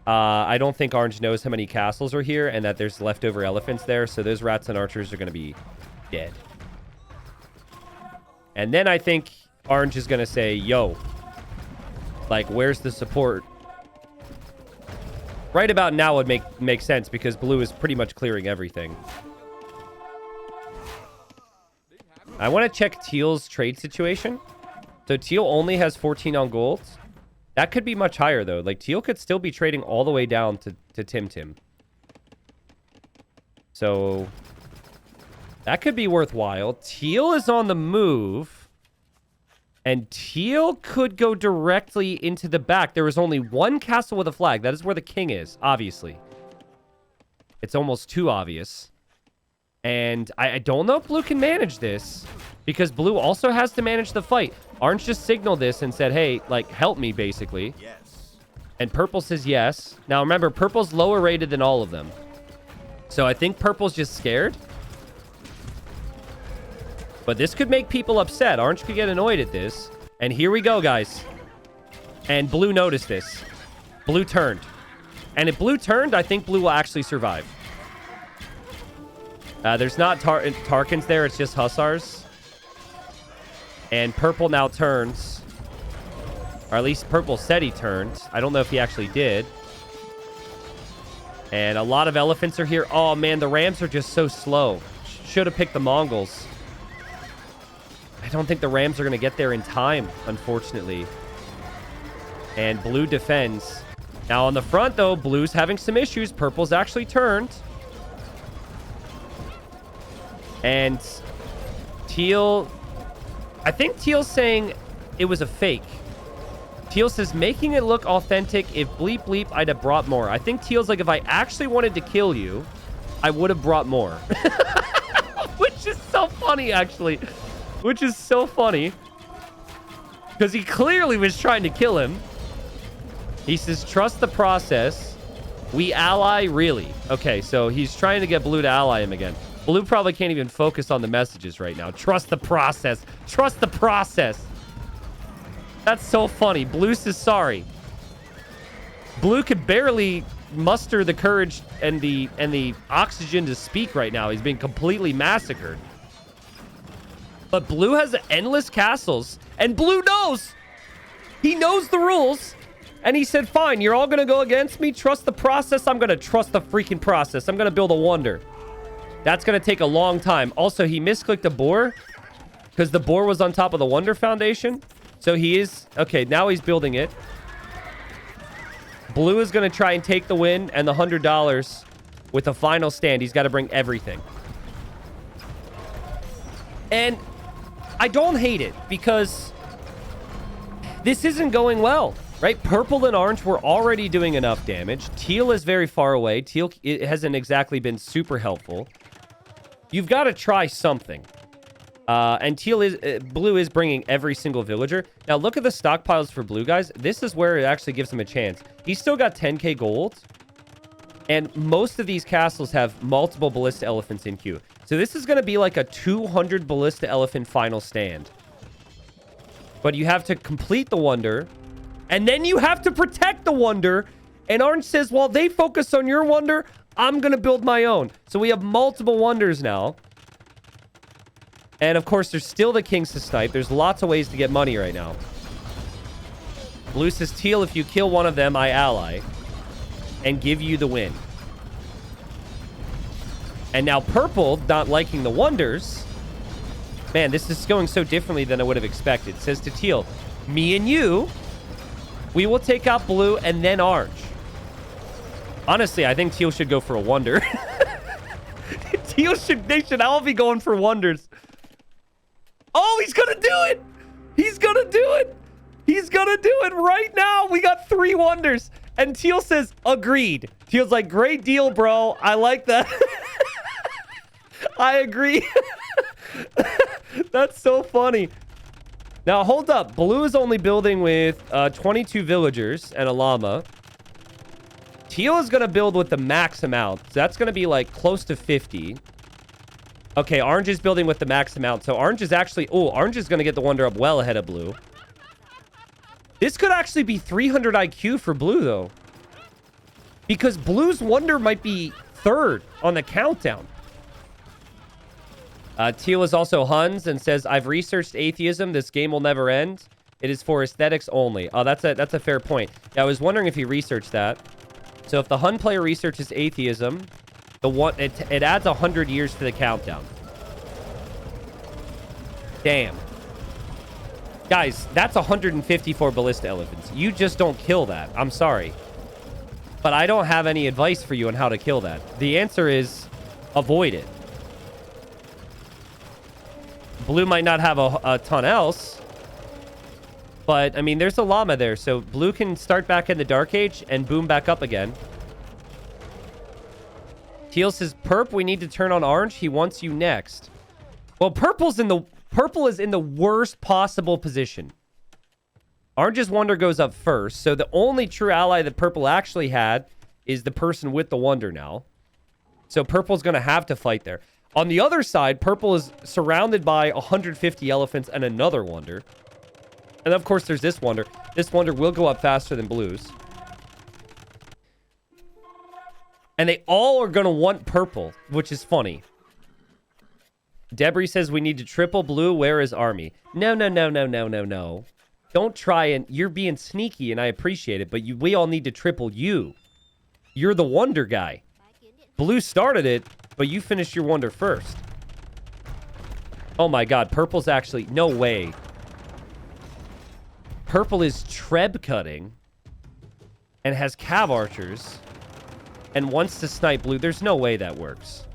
I don't think Orange knows how many castles are here and that there's leftover elephants there, so those rats and archers are going to be dead. And then I think Orange is going to say, yo, like, where's the support? Right about now would make sense because Blue is pretty much clearing everything. I want to check Teal's trade situation. So Teal only has 14 on gold. That could be much higher, though. Like, Teal could still be trading all the way down to TimTim. So that could be worthwhile. Teal is on the move. And Teal could go directly into the back. There is only one castle with a flag. That is where the king is, obviously. It's almost too obvious. And I don't know if Blue can manage this. Because Blue also has to manage the fight. Orange just signaled this and said, hey, like, help me, basically. Yes. And Purple says yes. Now, remember, Purple's lower rated than all of them. So I think Purple's just scared. But this could make people upset. Orange could get annoyed at this. And here we go, guys. And blue noticed this. Blue turned. And if blue turned, I think blue will actually survive. There's not Tarkins there. It's just Hussars. And purple now turns. Or at least purple said he turned. I don't know if he actually did. And a lot of elephants are here. Oh, man, the Rams are just so slow. Should have picked the Mongols. I don't think the Rams are going to get there in time, unfortunately. And blue defends. Now, on the front, though, blue's having some issues. Purple's actually turned. And teal... I think teal's saying it was a fake. Teal says, making it look authentic. If bleep bleep, I'd have brought more. I think teal's like, if I actually wanted to kill you, I would have brought more. Which is so funny, actually. Which is so funny. Because he clearly was trying to kill him. He says, trust the process. We ally, really. Okay, so he's trying to get blue to ally him again. Blue probably can't even focus on the messages right now. Trust the process. Trust the process. That's so funny. Blue says sorry. Blue could barely muster the courage and the oxygen to speak right now. He's being completely massacred. But blue has endless castles. And blue knows. He knows the rules. And he said, fine, you're all going to go against me. Trust the process. I'm going to trust the freaking process. I'm going to build a wonder. That's going to take a long time. Also, he misclicked a boar because the boar was on top of the wonder foundation. So he is... Okay, now he's building it. Blue is going to try and take the win and the $100 with a final stand. He's got to bring everything. And I don't hate it because this isn't going well, right? Purple and orange were already doing enough damage. Teal is very far away. Teal it hasn't exactly been super helpful. You've got to try something. And blue is bringing every single villager. Now, look at the stockpiles for blue, guys. This is where it actually gives him a chance. He's still got 10k gold. And most of these castles have multiple ballista elephants in queue. So this is going to be like a 200 ballista elephant final stand. But you have to complete the wonder. And then you have to protect the wonder. And Orange says, well, they focus on your wonder. I'm going to build my own. So we have multiple wonders now. And, of course, there's still the kings to snipe. There's lots of ways to get money right now. Blue says, Teal, if you kill one of them, I ally. And give you the win. And now Purple, not liking the wonders. Man, this is going so differently than I would have expected. Says to Teal, me and you, we will take out Blue and then Orange. Honestly, I think Teal should go for a wonder. They should all be going for wonders. Oh, he's gonna do it! He's gonna do it! He's gonna do it right now! We got 3 wonders! And Teal says, agreed. Teal's like, great deal, bro. I like that. I agree. That's so funny. Now, hold up. Blue is only building with 22 villagers and a llama. Teal is going to build with the max amount. So that's going to be like close to 50. Okay, Orange is building with the max amount. So Orange is actually... Oh, Orange is going to get the wonder up well ahead of Blue. This could actually be 300 IQ for Blue, though. Because Blue's wonder might be 3rd on the countdown. Teal is also Huns and says, I've researched atheism. This game will never end. It is for aesthetics only. Oh, that's a fair point. Yeah, I was wondering if he researched that. So if the Hun player researches atheism, it adds 100 years to the countdown. Damn. Guys, that's 154 ballista elephants. You just don't kill that. I'm sorry. But I don't have any advice for you on how to kill that. The answer is avoid it. Blue might not have a ton else. But, I mean, there's a llama there. So Blue can start back in the Dark Age and boom back up again. Teal says, Perp, we need to turn on Orange. He wants you next. Well, Purple is in the worst possible position. Orange's wonder goes up first. So the only true ally that Purple actually had is the person with the wonder now. So Purple's going to have to fight there. On the other side, Purple is surrounded by 150 elephants and another wonder. And of course, there's this wonder. This wonder will go up faster than blues. And they all are going to want purple, which is funny. Debris says we need to triple blue. Where is army? No. Don't try and... You're being sneaky, and I appreciate it, but we all need to triple you. You're the wonder guy. Blue started it, but you finished your wonder first. Oh my god, purple's actually... No way. Purple is treb cutting and has cav archers and wants to snipe blue. There's no way that works.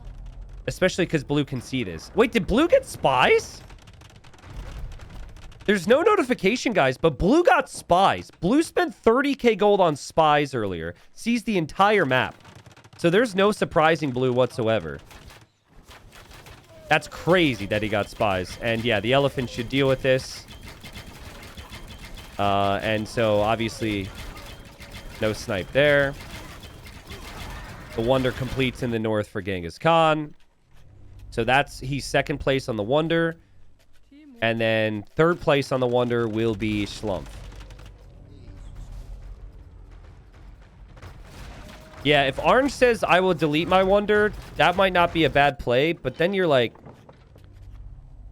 Especially because blue can see this. Wait, did blue get spies? There's no notification, guys, but blue got spies. Blue spent 30k gold on spies earlier. Sees the entire map. So there's no surprising blue whatsoever. That's crazy that he got spies. And yeah, the elephant should deal with this. And so, obviously, no snipe there. The wonder completes in the north for Genghis Khan. So he's second place on the wonder. And then third place on the wonder will be Schlumpf. Yeah, if Orange says, I will delete my wonder, that might not be a bad play. But then you're like,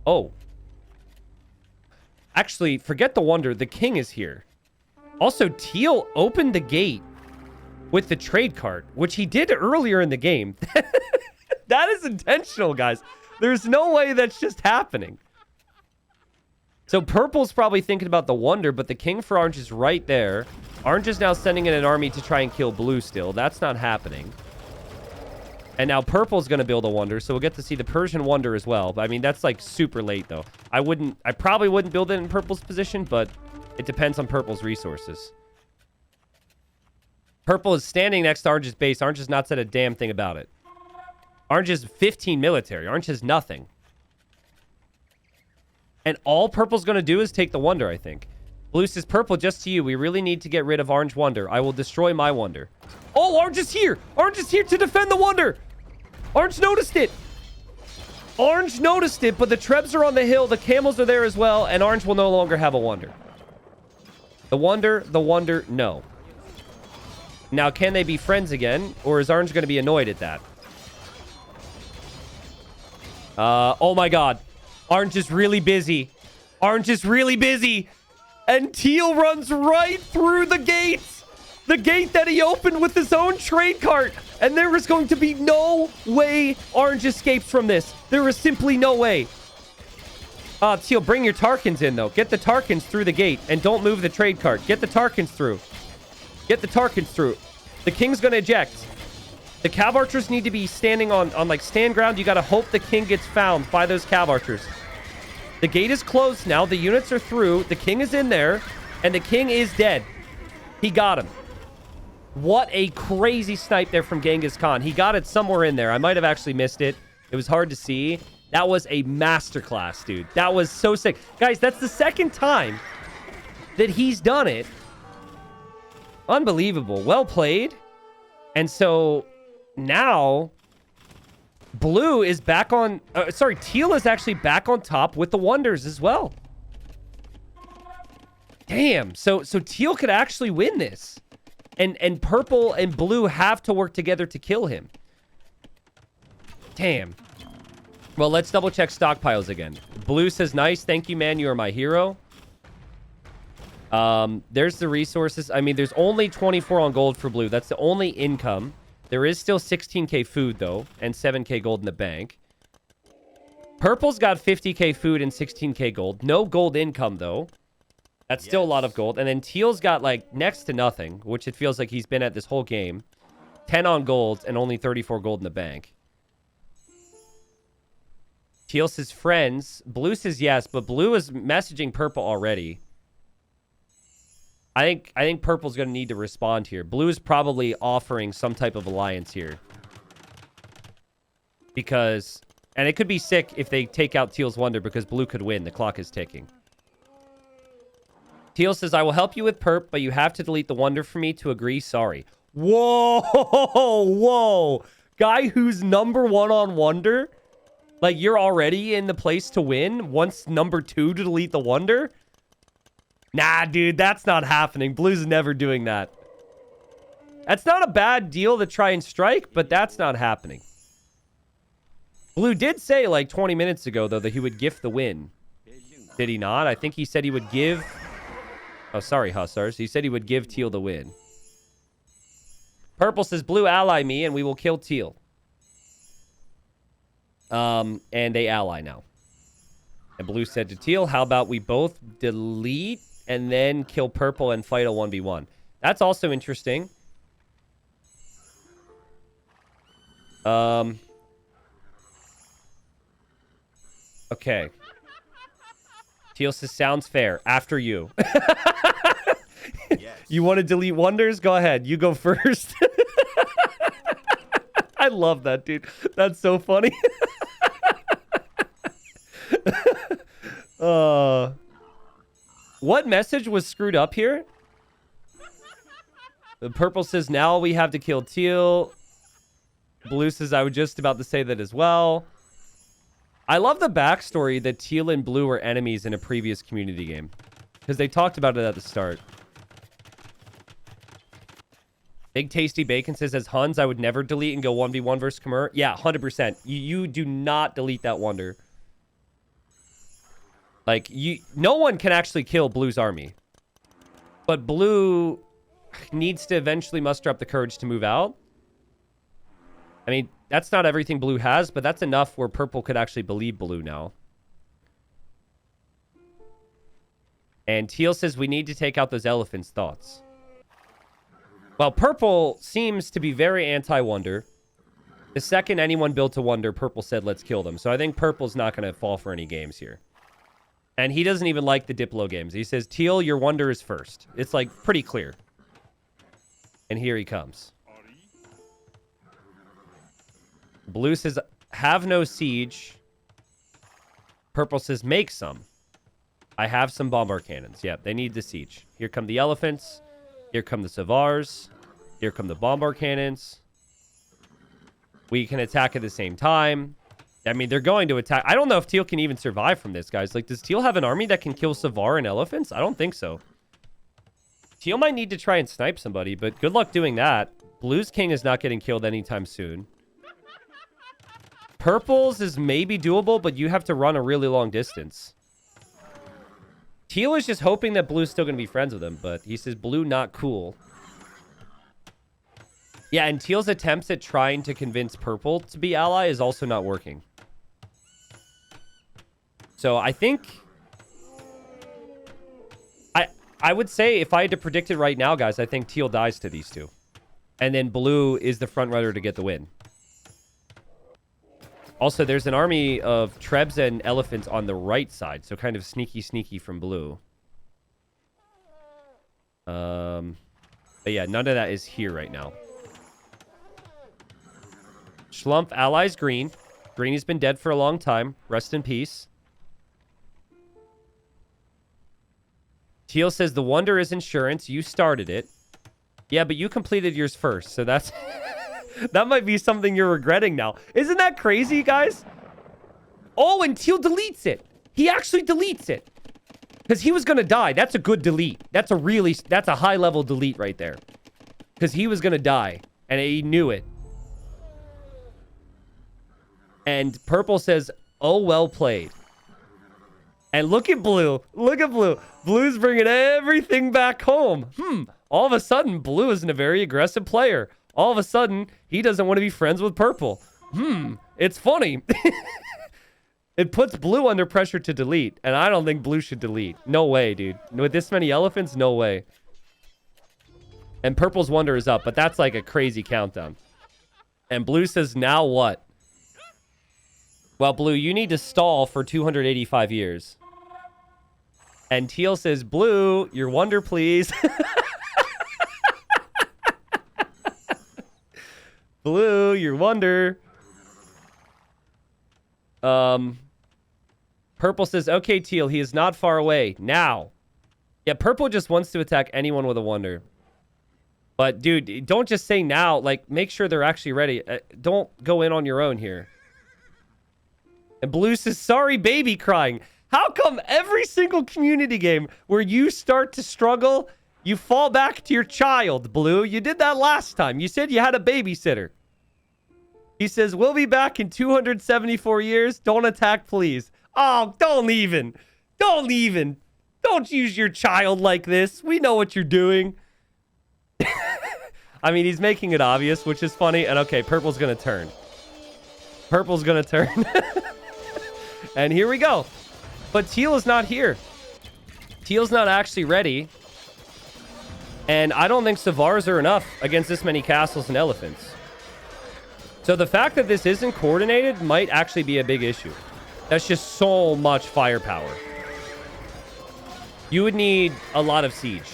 oh. Actually, forget the wonder. The king is here. Also, Teal opened the gate with the trade cart, which he did earlier in the game. That is intentional, guys. There's no way that's just happening. So purple's probably thinking about the wonder, but the king for orange is right there. Orange is now sending in an army to try and kill blue still. That's not happening. And now purple's going to build a wonder, so we'll get to see the Persian wonder as well. But I mean, that's like super late, though. I probably wouldn't build it in purple's position, but it depends on purple's resources. Purple is standing next to orange's base. Orange has not said a damn thing about it. Orange is 15 military. Orange has nothing. And all purple's going to do is take the wonder, I think. Blue says, purple, just to you. We really need to get rid of orange wonder. I will destroy my wonder. Oh, orange is here. Orange is here to defend the wonder. Orange noticed it. Orange noticed it, but the trebs are on the hill. The camels are there as well, and orange will no longer have a wonder. The wonder, no. Now, can they be friends again, or is orange going to be annoyed at that? Oh my god. Orange is really busy. Orange is really busy. And Teal runs right through the gate. The gate that he opened with his own trade cart. And there is going to be no way Orange escapes from this. There is simply no way. Teal, bring your Tarkins in, though. Get the Tarkins through the gate. And don't move the trade cart. Get the Tarkins through. Get the Tarkins through. The king's going to eject. The cav archers need to be standing on like stand ground. You got to hope the king gets found by those cav archers. The gate is closed now. The units are through. The king is in there. And the king is dead. He got him. What a crazy snipe there from Genghis Khan. He got it somewhere in there. I might have actually missed it. It was hard to see. That was a masterclass, dude. That was so sick. Guys, that's the second time that he's done it. Unbelievable. Well played. And so now blue is back on... Teal is actually back on top with the wonders as well. Damn. So Teal could actually win this. And purple and blue have to work together to kill him. Damn. Well, let's double check stockpiles again. Blue says, nice. Thank you, man. You are my hero. There's the resources. I mean, there's only 24 on gold for blue. That's the only income. There is still 16k food, though, and 7k gold in the bank. Purple's got 50k food and 16k gold. No gold income, though. That's still a lot of gold. And then Teal's got, like, next to nothing, which it feels like he's been at this whole game. 10 on gold and only 34 gold in the bank. Teal says friends. Blue says yes, but blue is messaging purple already. I think purple's going to need to respond here. Blue is probably offering some type of alliance here. Because... And it could be sick if they take out Teal's wonder because blue could win. The clock is ticking. Teal says, I will help you with perp, but you have to delete the wonder for me to agree. Sorry. Whoa. Whoa. Guy who's number one on wonder? Like, you're already in the place to win? Wants number two to delete the wonder? Nah, dude, that's not happening. Blue's never doing that. That's not a bad deal to try and strike, but that's not happening. Blue did say like 20 minutes ago, though, that he would gift the win. Did he not? I think he said he would give... Oh, sorry, Hussars. He said he would give Teal the win. Purple says, Blue, ally me, and we will kill Teal. And they ally now. And Blue said to Teal, how about we both delete and then kill Purple and fight a 1v1? That's also interesting. Okay. Teal says, sounds fair. After you. Yes. You want to delete wonders? Go ahead. You go first. I love that, dude. That's so funny. What message was screwed up here? The Purple says, now we have to kill Teal. Blue says, I was just about to say that as well. I love the backstory that Teal and Blue were enemies in a previous community game. Because they talked about it at the start. Big Tasty Bacon says, as Huns, I would never delete and go 1v1 versus Khmer. Yeah, 100%. You do not delete that wonder. Like, no one can actually kill Blue's army. But Blue needs to eventually muster up the courage to move out. I mean, that's not everything Blue has, but that's enough where Purple could actually believe Blue now. And Teal says we need to take out those elephants' thoughts. Well, Purple seems to be very anti-wonder. The second anyone built a wonder, Purple said, let's kill them. So I think Purple's not going to fall for any games here. And he doesn't even like the Diplo games. He says, Teal, your wonder is first. It's like pretty clear. And here he comes. Blue says, have no siege. Purple says, make some. I have some bombard cannons. Yep, they need the siege. Here come the elephants. Here come the Savars. Here come the bombard cannons. We can attack at the same time. I mean, they're going to attack. I don't know if Teal can even survive from this, guys. Like, does Teal have an army that can kill Savar and elephants? I don't think so. Teal might need to try and snipe somebody, but good luck doing that. Blue's king is not getting killed anytime soon. Purple's is maybe doable, but you have to run a really long distance. Teal is just hoping that Blue's still going to be friends with him, but he says Blue not cool. Yeah, and Teal's attempts at trying to convince Purple to be ally is also not working. So I think... I would say if I had to predict it right now, guys, I think Teal dies to these two. And then Blue is the front runner to get the win. Also, there's an army of Trebs and elephants on the right side. So kind of sneaky from Blue. But yeah, none of that is here right now. Schlump allies Green. Green has been dead for a long time. Rest in peace. Teal says the wonder is insurance. You started it. Yeah, but you completed yours first. So that's... that might be something you're regretting now. Isn't that crazy, guys? Oh, and Teal deletes it. He actually deletes it. Because he was going to die. That's a good delete. That's a high-level delete right there. Because he was going to die. And he knew it. And Purple says, oh, well played. And look at Blue. Look at Blue. Blue's bringing everything back home. All of a sudden, Blue isn't a very aggressive player. All of a sudden, he doesn't want to be friends with Purple. It's funny. It puts Blue under pressure to delete, and I don't think Blue should delete. No way, dude. With this many elephants, no way. And Purple's wonder is up, but that's like a crazy countdown. And Blue says, now what? Well, Blue, you need to stall for 285 years. And Teal says, Blue, your wonder, please. Blue, your wonder. Purple says, okay, Teal, he is not far away. Now. Yeah, Purple just wants to attack anyone with a wonder. But, dude, don't just say now. Like, make sure they're actually ready. Don't go in on your own here. And Blue says, sorry, baby crying. How come every single community game where you start to struggle, you fall back to your child, Blue? You did that last time. You said you had a babysitter. He says, we'll be back in 274 years. Don't attack, please. Oh, don't even. Don't even. Don't use your child like this. We know what you're doing. I mean, he's making it obvious, which is funny. And okay, purple's going to turn. Purple's going to turn. And here we go. But teal is not here. Teal's not actually ready. And I don't think Savars are enough against this many castles and elephants. So the fact that this isn't coordinated might actually be a big issue. That's just so much firepower. You would need a lot of siege.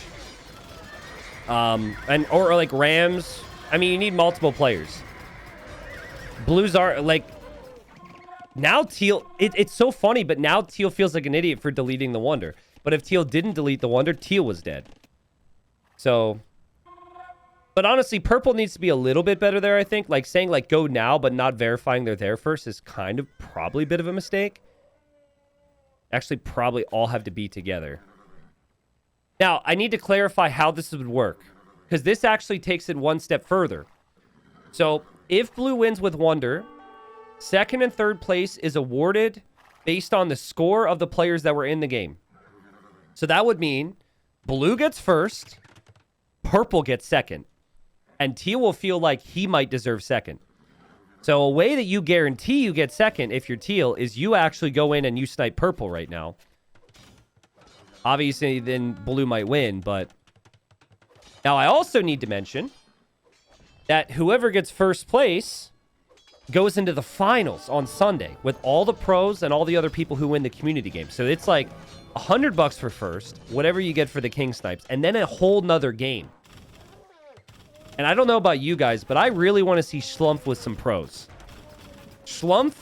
Or like rams. I mean, you need multiple players. Blues are like... Now teal... It's so funny, but now teal feels like an idiot for deleting the wonder. But if teal didn't delete the wonder, teal was dead. So... But honestly, purple needs to be a little bit better there, I think. Like, saying, like, go now, but not verifying they're there first is kind of probably a bit of a mistake. Actually, probably all have to be together. Now, I need to clarify how this would work. Because this actually takes it one step further. So, if blue wins with wonder, second and third place is awarded based on the score of the players that were in the game. So, that would mean blue gets first, purple gets second. And teal will feel like he might deserve second. So a way that you guarantee you get second if you're teal is you actually go in and you snipe purple right now. Obviously, then blue might win, but... Now, I also need to mention that whoever gets first place goes into the finals on Sunday with all the pros and all the other people who win the community game. So it's like $100 for first, whatever you get for the king snipes, and then a whole nother game. And I don't know about you guys, but I really want to see Schlumpf with some pros. Schlumpf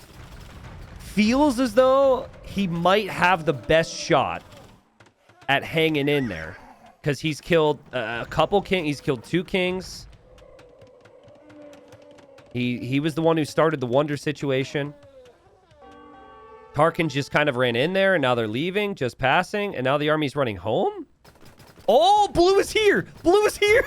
feels as though he might have the best shot at hanging in there. Because he's killed a couple kings. He's killed 2 kings. He was the one who started the wonder situation. Tarkin just kind of ran in there, and now they're leaving, just passing. And now the army's running home? Oh, blue is here! Blue is here!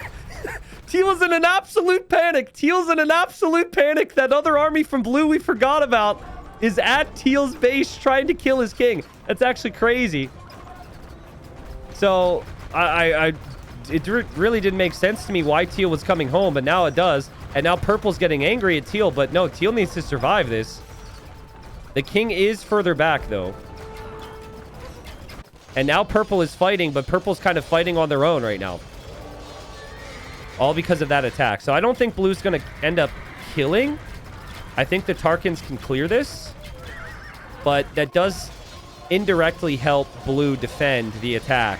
Teal is in an absolute panic. Teal's in an absolute panic. That other army from blue we forgot about is at Teal's base trying to kill his king. That's actually crazy. So, it really didn't make sense to me why Teal was coming home, but now it does. And now purple's getting angry at Teal, but no, Teal needs to survive this. The king is further back, though. And now purple is fighting, but purple's kind of fighting on their own right now. All because of that attack. So I don't think blue's going to end up killing. I think the Tarkins can clear this. But that does indirectly help blue defend the attack.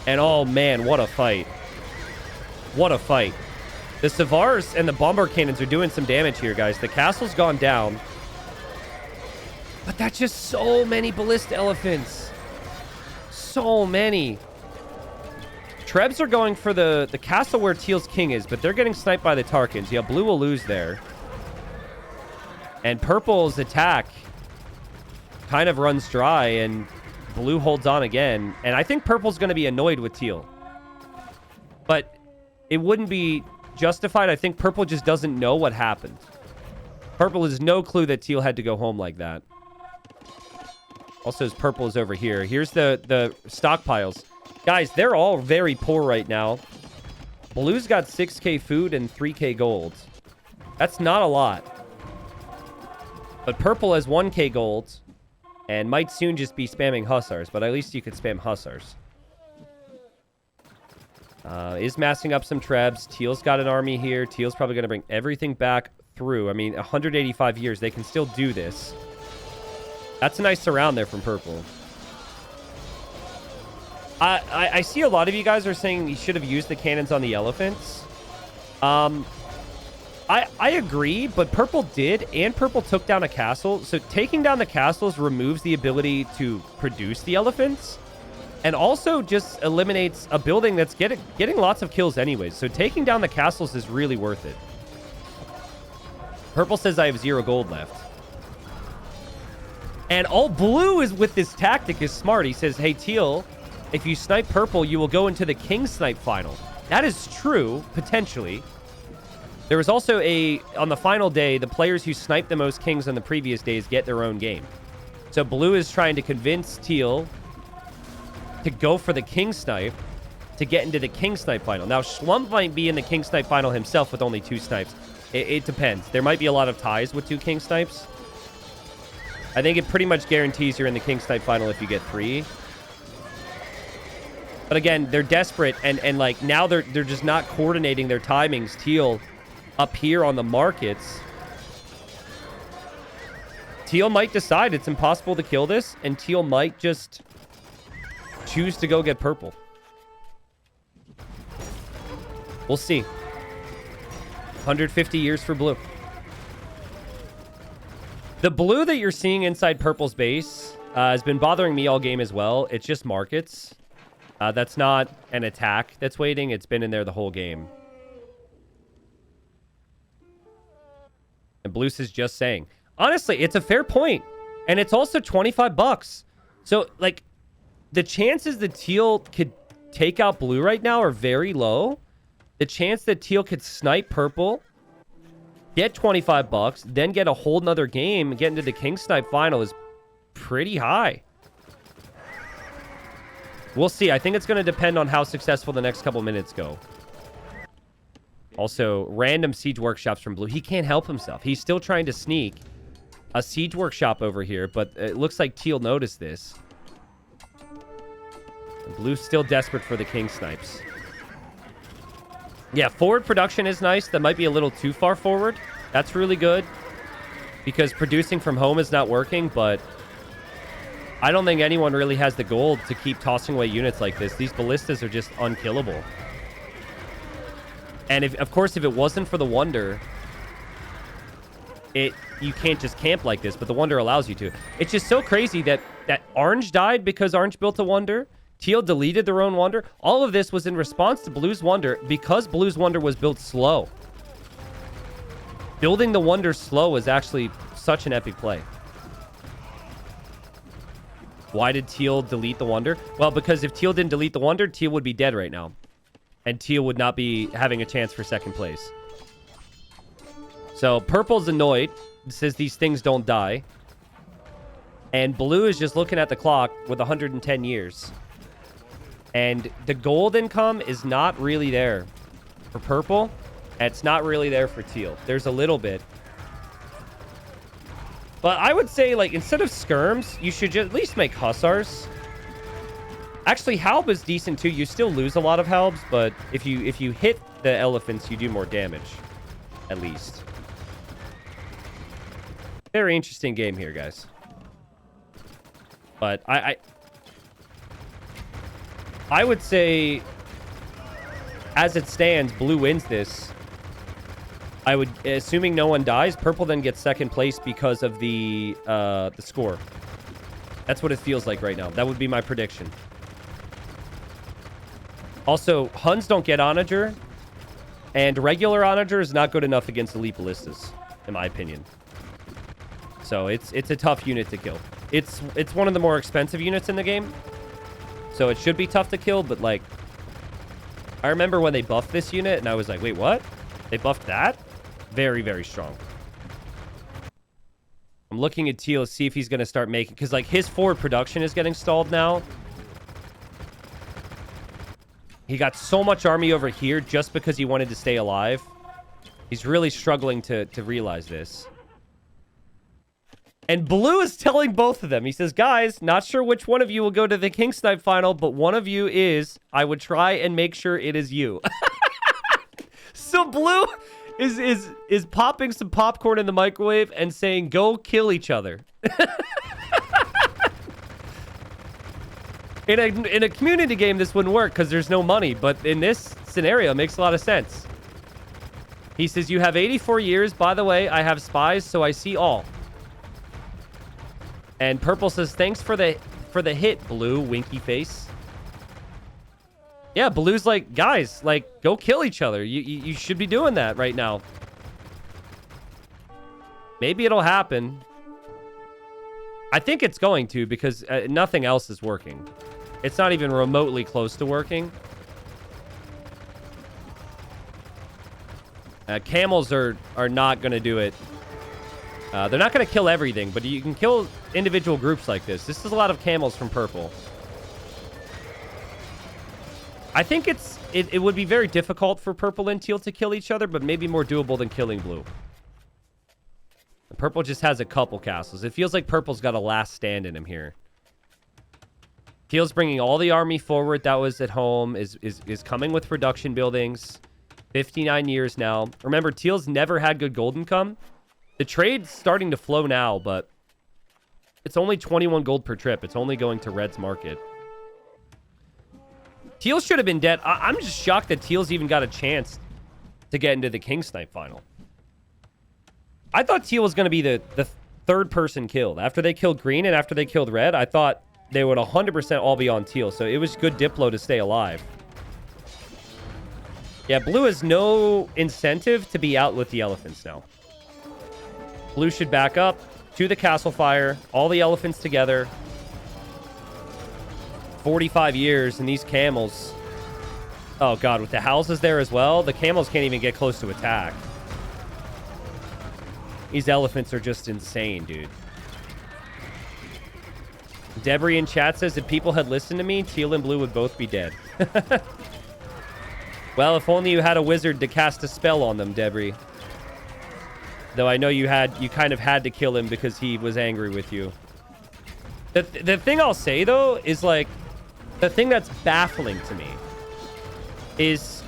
And oh man, what a fight. What a fight. The Savars and the bomber cannons are doing some damage here, guys. The castle's gone down. But that's just so many ballista elephants. So many. Trebs are going for the castle where Teal's king is, but they're getting sniped by the Tarkins. Yeah, blue will lose there. And purple's attack kind of runs dry, and blue holds on again. And I think purple's going to be annoyed with teal. But it wouldn't be justified. I think purple just doesn't know what happened. Purple has no clue that teal had to go home like that. Also, his purple is over here. Here's the stockpiles. Guys, they're all very poor right now. Blue's got 6k food and 3k gold. That's not a lot. But purple has 1k gold and might soon just be spamming hussars, but at least you could spam hussars. Is massing up some trebs. Teal's got an army here. Teal's probably going to bring everything back through. I mean, 185 years. They can still do this. That's a nice surround there from purple. I see a lot of you guys are saying you should have used the cannons on the elephants. I agree, but purple did, and purple took down a castle. So taking down the castles removes the ability to produce the elephants, and also just eliminates a building that's getting lots of kills anyways. So taking down the castles is really worth it. Purple says I have 0 gold left. And all blue is with this tactic is smart. He says, hey, teal, if you snipe purple, you will go into the king snipe final. That is true, potentially. There was also on the final day, the players who sniped the most kings on the previous days get their own game. So blue is trying to convince teal to go for the king snipe to get into the king snipe final. Now, Schlump might be in the king snipe final himself with only 2 snipes. It depends. There might be a lot of ties with 2 king snipes. I think it pretty much guarantees you're in the king snipe final if you get 3. But again, they're desperate, and like now they're just not coordinating their timings. Teal up here on the markets. Teal might decide it's impossible to kill this, and Teal might just choose to go get purple. We'll see. 150 years for blue. The blue that you're seeing inside purple's base has been bothering me all game as well. It's just markets. That's not an attack that's waiting. It's been in there the whole game. And Blues is just saying. Honestly, it's a fair point. And it's also 25 bucks. So, like, the chances that teal could take out blue right now are very low. The chance that teal could snipe purple, get 25 bucks, then get a whole nother game and get into the king snipe final is pretty high. We'll see. I think it's going to depend on how successful the next couple minutes go. Also, random siege workshops from blue. He can't help himself. He's still trying to sneak a siege workshop over here, but it looks like teal noticed this. And blue's still desperate for the king snipes. Yeah, forward production is nice. That might be a little too far forward. That's really good because producing from home is not working, but I don't think anyone really has the gold to keep tossing away units like this. These ballistas are just unkillable. And of course, if it wasn't for the Wonder, you can't just camp like this, but the Wonder allows you to. It's just so crazy that Orange died because Orange built a Wonder. Teal deleted their own Wonder. All of this was in response to Blue's Wonder because Blue's Wonder was built slow. Building the Wonder slow was actually such an epic play. Why did Teal delete the Wonder? Well, because if Teal didn't delete the Wonder, Teal would be dead right now. And Teal would not be having a chance for second place. So Purple's annoyed. It says these things don't die. And Blue is just looking at the clock with 110 years. And the gold income is not really there for Purple. And it's not really there for Teal. There's a little bit. But I would say, like, instead of skirms, you should just at least make hussars. Actually, Halb is decent too. You still lose a lot of Halbs, but if you hit the elephants, you do more damage. At least. Very interesting game here, guys. But I would say, as it stands, Blue wins this. I would, assuming no one dies, Purple then gets second place because of the score. That's what it feels like right now. That would be my prediction. Also, Huns don't get Onager, and regular Onager is not good enough against elite ballistas, in my opinion. So it's a tough unit to kill. It's one of the more expensive units in the game, so it should be tough to kill. But like, I remember when they buffed this unit, and I was like, wait, what? They buffed that? Very, very strong. I'm looking at Teal to see if he's going to start making... Because, like, his forward production is getting stalled now. He got so much army over here just because he wanted to stay alive. He's really struggling to realize this. And Blue is telling both of them. He says, guys, not sure which one of you will go to the King Snipe final, but one of you is. I would try and make sure it is you. So Blue... is popping some popcorn in the microwave and saying, go kill each other. In a community game, this wouldn't work because there's no money. But in this scenario, it makes a lot of sense. He says, you have 84 years. By the way, I have spies, so I see all. And Purple says, thanks for the hit, Blue, winky face. Yeah, Blue's like, guys, like, go kill each other. You should be doing that right now. Maybe it'll happen. I think it's going to because nothing else is working. It's not even remotely close to working. Camels are not going to do it. They're not going to kill everything, but you can kill individual groups like this. This is a lot of camels from purple. I think it would be very difficult for purple and teal to kill each other, but maybe more doable than killing blue. Purple just has a couple castles. It feels like purple's got a last stand in him here. Teal's bringing all the army forward that was at home, is coming with production buildings. 59 years now. Remember, teal's never had good gold income. The trade's starting to flow now, but it's only 21 gold per trip. It's only going to red's market. Teal should have been dead. I'm just shocked that teal's even got a chance to get into the King Snipe final. I thought teal was going to be the third person killed. After they killed green and after they killed red, I thought they would 100% all be on teal. So it was good Diplo to stay alive. Yeah, blue has no incentive to be out with the elephants now. Blue should back up to the castle fire. All the elephants together. 45 years and these camels. Oh, God, with the houses there as well, the camels can't even get close to attack. These elephants are just insane, dude. Debris in chat says, if people had listened to me, teal and blue would both be dead. Well, if only you had a wizard to cast a spell on them, Debris. Though I know you kind of had to kill him because he was angry with you. The thing I'll say, though, is like, the thing that's baffling to me is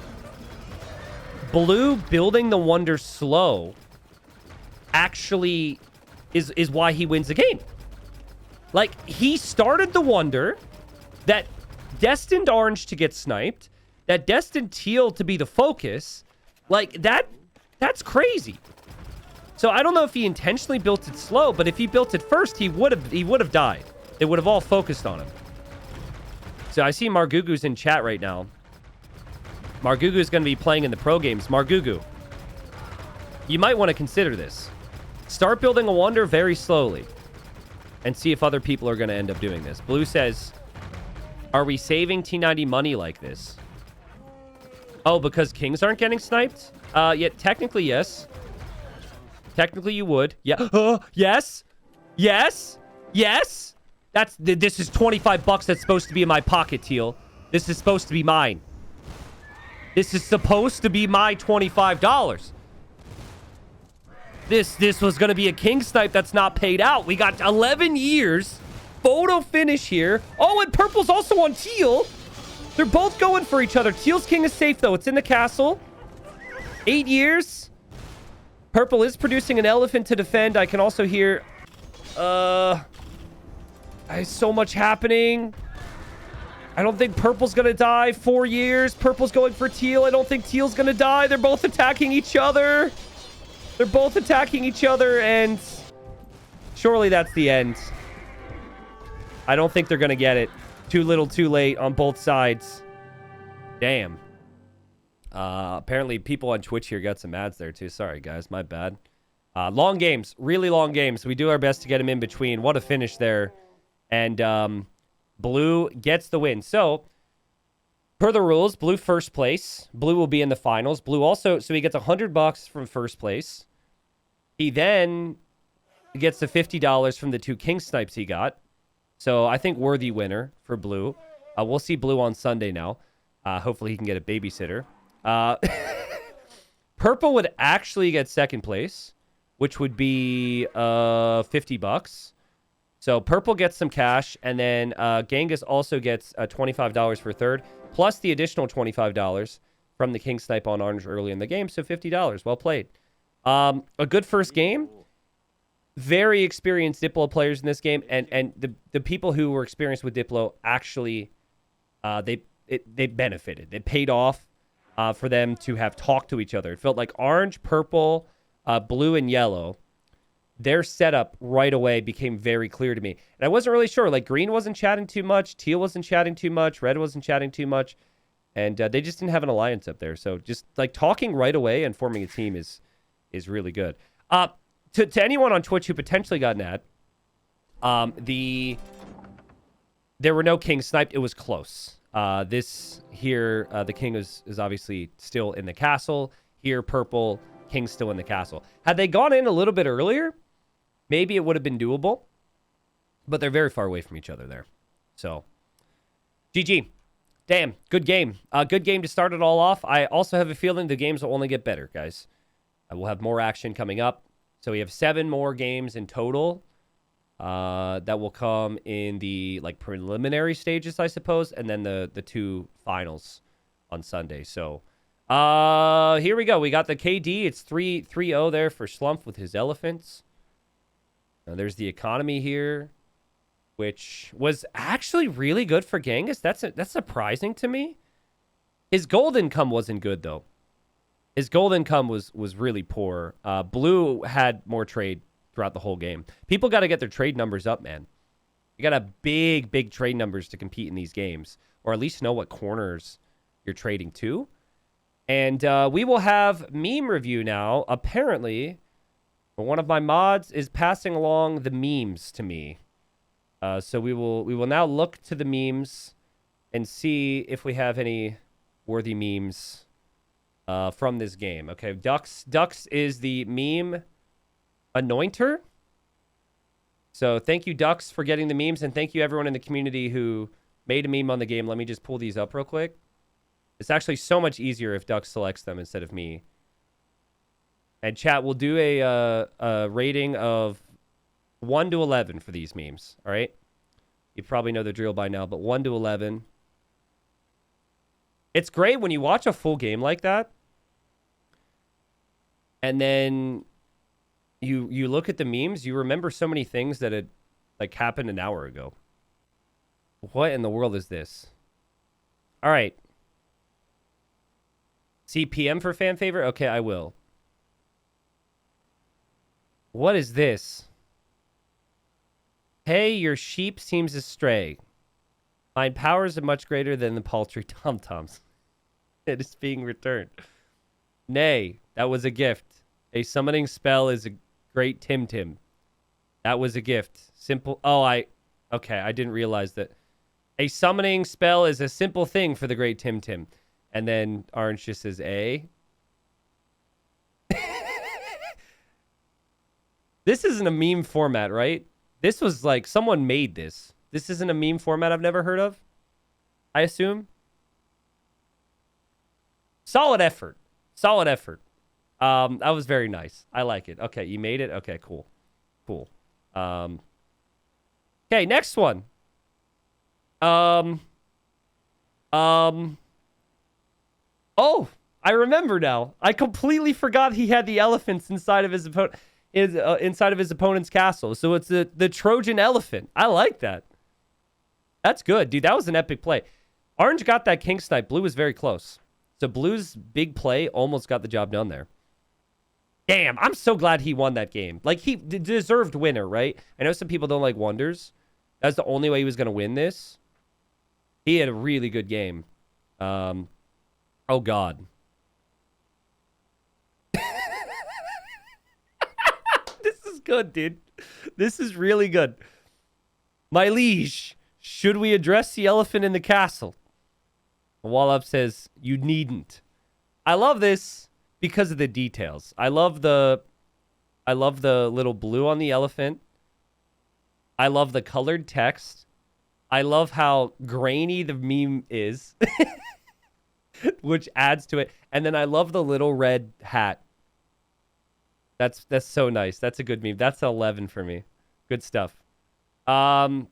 blue building the wonder slow actually is why he wins the game. Like, he started the wonder that destined orange to get sniped, that destined teal to be the focus. Like, that's crazy. So I don't know if he intentionally built it slow, but if he built it first, he would have died. They would have all focused on him. So I see Margugu's in chat right now. Margugu is going to be playing in the pro games. Margugu, you might want to consider this. Start building a wonder very slowly and see if other people are going to end up doing this. Blue says, are we saving T90 money like this? Oh, because kings aren't getting sniped? Yeah, technically, yes. Technically, you would. Yeah. Yes. Yes. Yes. This is 25 bucks that's supposed to be in my pocket, teal. This is supposed to be mine. This is supposed to be my $25. This was going to be a king snipe that's not paid out. We got 11 years. Photo finish here. Oh, and purple's also on teal. They're both going for each other. Teal's king is safe, though. It's in the castle. 8 years. Purple is producing an elephant to defend. I can also hear... There's so much happening. I don't think purple's going to die. 4 years. Purple's going for teal. I don't think teal's going to die. They're both attacking each other. They're both attacking each other, and surely that's the end. I don't think they're going to get it. Too little, too late on both sides. Damn. Apparently people on Twitch here got some ads there too. Sorry, guys. My bad. Long games. Really long games. We do our best to get them in between. What a finish there. And blue gets the win. So, per the rules, blue first place. Blue will be in the finals. Blue also... So he gets $100 from first place. He then gets the $50 from the 2 king snipes he got. So I think worthy winner for blue. We'll see blue on Sunday now. Hopefully he can get a babysitter. Purple would actually get second place, which would be $50. So purple gets some cash, and then Genghis also gets $25 for third, plus the additional $25 from the king snipe on orange early in the game. So $50. Well played. A good first game. Very experienced Diplo players in this game, and the people who were experienced with Diplo actually they benefited. It paid off for them to have talked to each other. It felt like orange, purple, blue, and yellow. Their setup right away became very clear to me. And I wasn't really sure. Like, green wasn't chatting too much. Teal wasn't chatting too much. Red wasn't chatting too much. And they just didn't have an alliance up there. So just, like, talking right away and forming a team is really good. To anyone on Twitch who potentially got an ad, There were no kings sniped. It was close. This here, the king is obviously still in the castle. Here, purple, king's still in the castle. Had they gone in a little bit earlier, maybe it would have been doable. But they're very far away from each other there. So, GG. Damn, good game. Good game to start it all off. I also have a feeling the games will only get better, guys. We'll have more action coming up. So we have 7 more games in total. That will come in the preliminary stages, I suppose, and then the 2 finals on Sunday. So here we go. We got the KD. It's 3-0 there for Slump with his elephants. There's the economy here, which was actually really good for Genghis. That's surprising to me. His gold income wasn't good though. His gold income was really poor. Blue had more trade throughout the whole game. People got to get their trade numbers up, man. You got to have big trade numbers to compete in these games, or at least know what corners you're trading to. And we will have meme review now. Apparently, one of my mods is passing along the memes to me. So we will now look to the memes and see if we have any worthy memes from this game. Okay, Dux is the meme anointer. So thank you, Dux, for getting the memes, and thank you everyone in the community who made a meme on the game. Let me just pull these up real quick. It's actually so much easier if Dux selects them instead of me. And chat, we'll do a rating of 1 to 11 for these memes, all right? You probably know the drill by now, but 1 to 11. It's great when you watch a full game like that, and then you look at the memes, you remember so many things that had happened an hour ago. What in the world is this? All right. CPM for fan favorite? Okay, I will. What is this? Hey, your sheep seems astray. Mine powers are much greater than the paltry TomToms. It is being returned. Nay, that was a gift. A summoning spell is a great Tim. That was a gift. Simple. Oh, okay, I didn't realize that. A summoning spell is a simple thing for the great Tim. And then Orange just says A. This isn't a meme format, right? This was someone made this. This isn't a meme format I've never heard of, I assume. Solid effort. That was very nice. I like it. Okay, you made it? Okay, cool. Okay, next one. Oh, I remember now. I completely forgot he had the elephants inside of his opponent's castle. So it's the Trojan elephant. I like that. That's good, dude. That was an epic play. Orange got that king snipe. Blue was very close. So Blue's big play almost got the job done there. Damn, I'm so glad he won that game. He deserved winner, right? I know some people don't like wonders. That's the only way he was going to win this. He had a really good game. Oh, God. This is good, dude. This is really good. My liege, should we address the elephant in the castle? Wallop says, you needn't. I love this because of the details. I love the little blue on the elephant. I love the colored text. I love how grainy the meme is, which adds to it. And then I love the little red hat. That's so nice. That's a good meme. That's 11 for me. Good stuff. All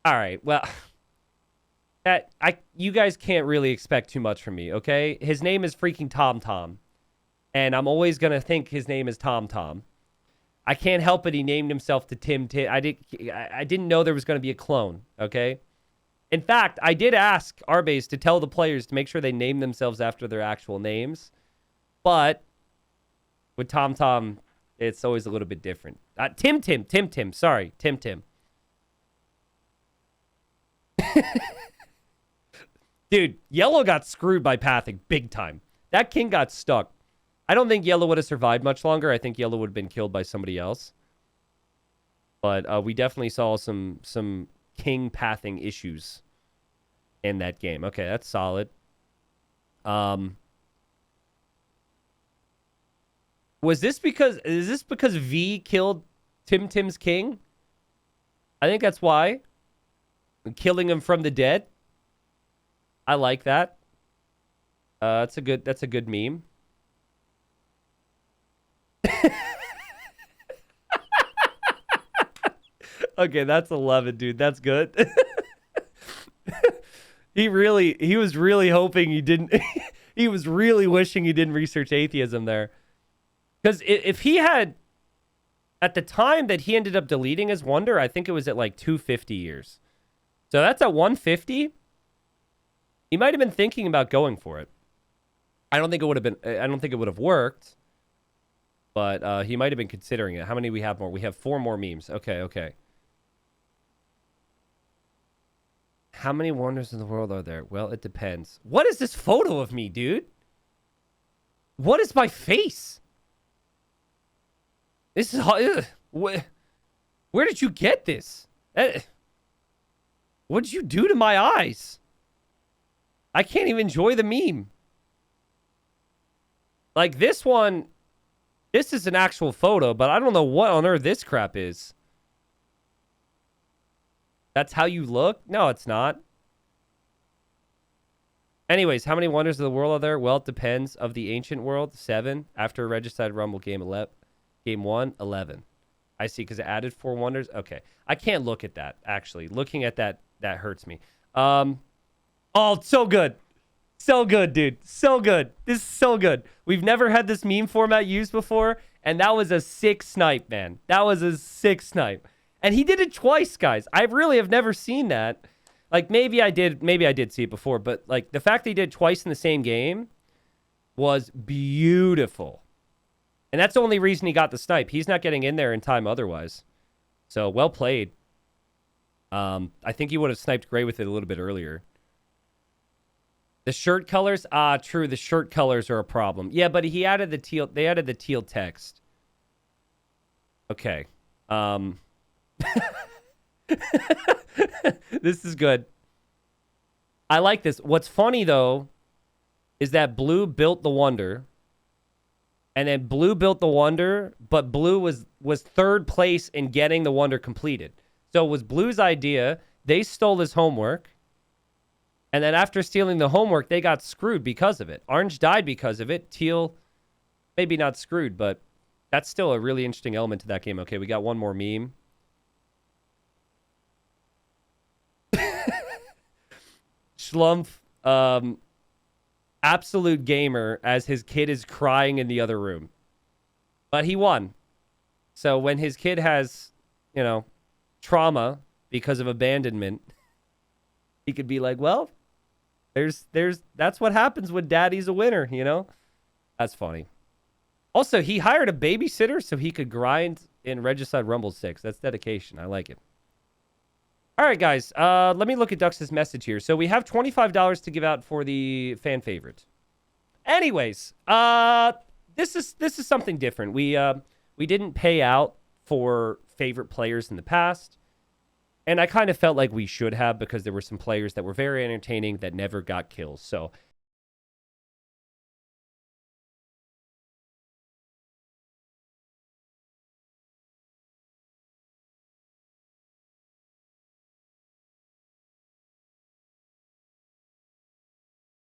right. Well, you guys can't really expect too much from me, okay? His name is freaking TomTom, and I'm always gonna think his name is TomTom. I can't help it. He named himself to Tim. I didn't know there was gonna be a clone, okay? In fact, I did ask Arbase to tell the players to make sure they name themselves after their actual names, but with TomTom, it's always a little bit different. Tim. Sorry, Tim. Dude, Yellow got screwed by pathing big time. That king got stuck. I don't think Yellow would have survived much longer. I think Yellow would have been killed by somebody else. But we definitely saw some king pathing issues in that game. Okay, that's solid. Is this because V killed TomTom's king? I think that's why. Killing him from the dead. I like that. That's a good meme. Okay, that's 11, dude. That's good. He was really hoping he didn't. He was really wishing he didn't research atheism there. Because if he had, at the time that he ended up deleting his wonder, I think it was at like 250 years. So that's at 150. He might have been thinking about going for it. I don't think it would have worked. But he might have been considering it. How many we have more? We have 4 more memes. Okay. How many wonders in the world are there? Well, it depends. What is this photo of me, dude? What is my face? This is... Where did you get this? What did you do to my eyes? I can't even enjoy the meme. Like, this one... This is an actual photo, but I don't know what on earth this crap is. That's how you look? No, it's not. Anyways, how many wonders of the world are there? Well, it depends. Of the ancient world, 7. After Regicide Rumble, game 1, 11. I see, because it added 4 wonders. Okay. I can't look at that, actually. Looking at that hurts me. Oh, so good. So good, dude. So good. This is so good. We've never had this meme format used before, and that was a sick snipe, man. That was a sick snipe. And he did it twice, guys. I really have never seen that. Like, maybe I did see it before, but like the fact that he did it twice in the same game was beautiful. And that's the only reason he got the snipe. He's not getting in there in time otherwise. So, well played. I think he would have sniped gray with it a little bit earlier. The shirt colors? Ah, true. The shirt colors are a problem. Yeah, but he added the teal. They added the teal text. Okay. This is good. I like this. What's funny, though, is that Blue built the Wonder. And then Blue built the Wonder, but Blue was 3rd place in getting the Wonder completed. So it was Blue's idea. They stole his homework. And then after stealing the homework, they got screwed because of it. Orange died because of it. Teal, maybe not screwed, but that's still a really interesting element to that game. Okay, we got one more meme. Schlumpf, absolute gamer, as his kid is crying in the other room. But he won. So when his kid has, trauma because of abandonment, he could be like, well, that's what happens when daddy's a winner, That's funny. Also, he hired a babysitter so he could grind in Regicide Rumble 6. That's dedication. I like it. All right, guys. Let me look at Dux's message here. So we have $25 to give out for the fan favorite. Anyways, this is something different. We didn't pay out for favorite players in the past. And I kind of felt like we should have, because there were some players that were very entertaining that never got kills. So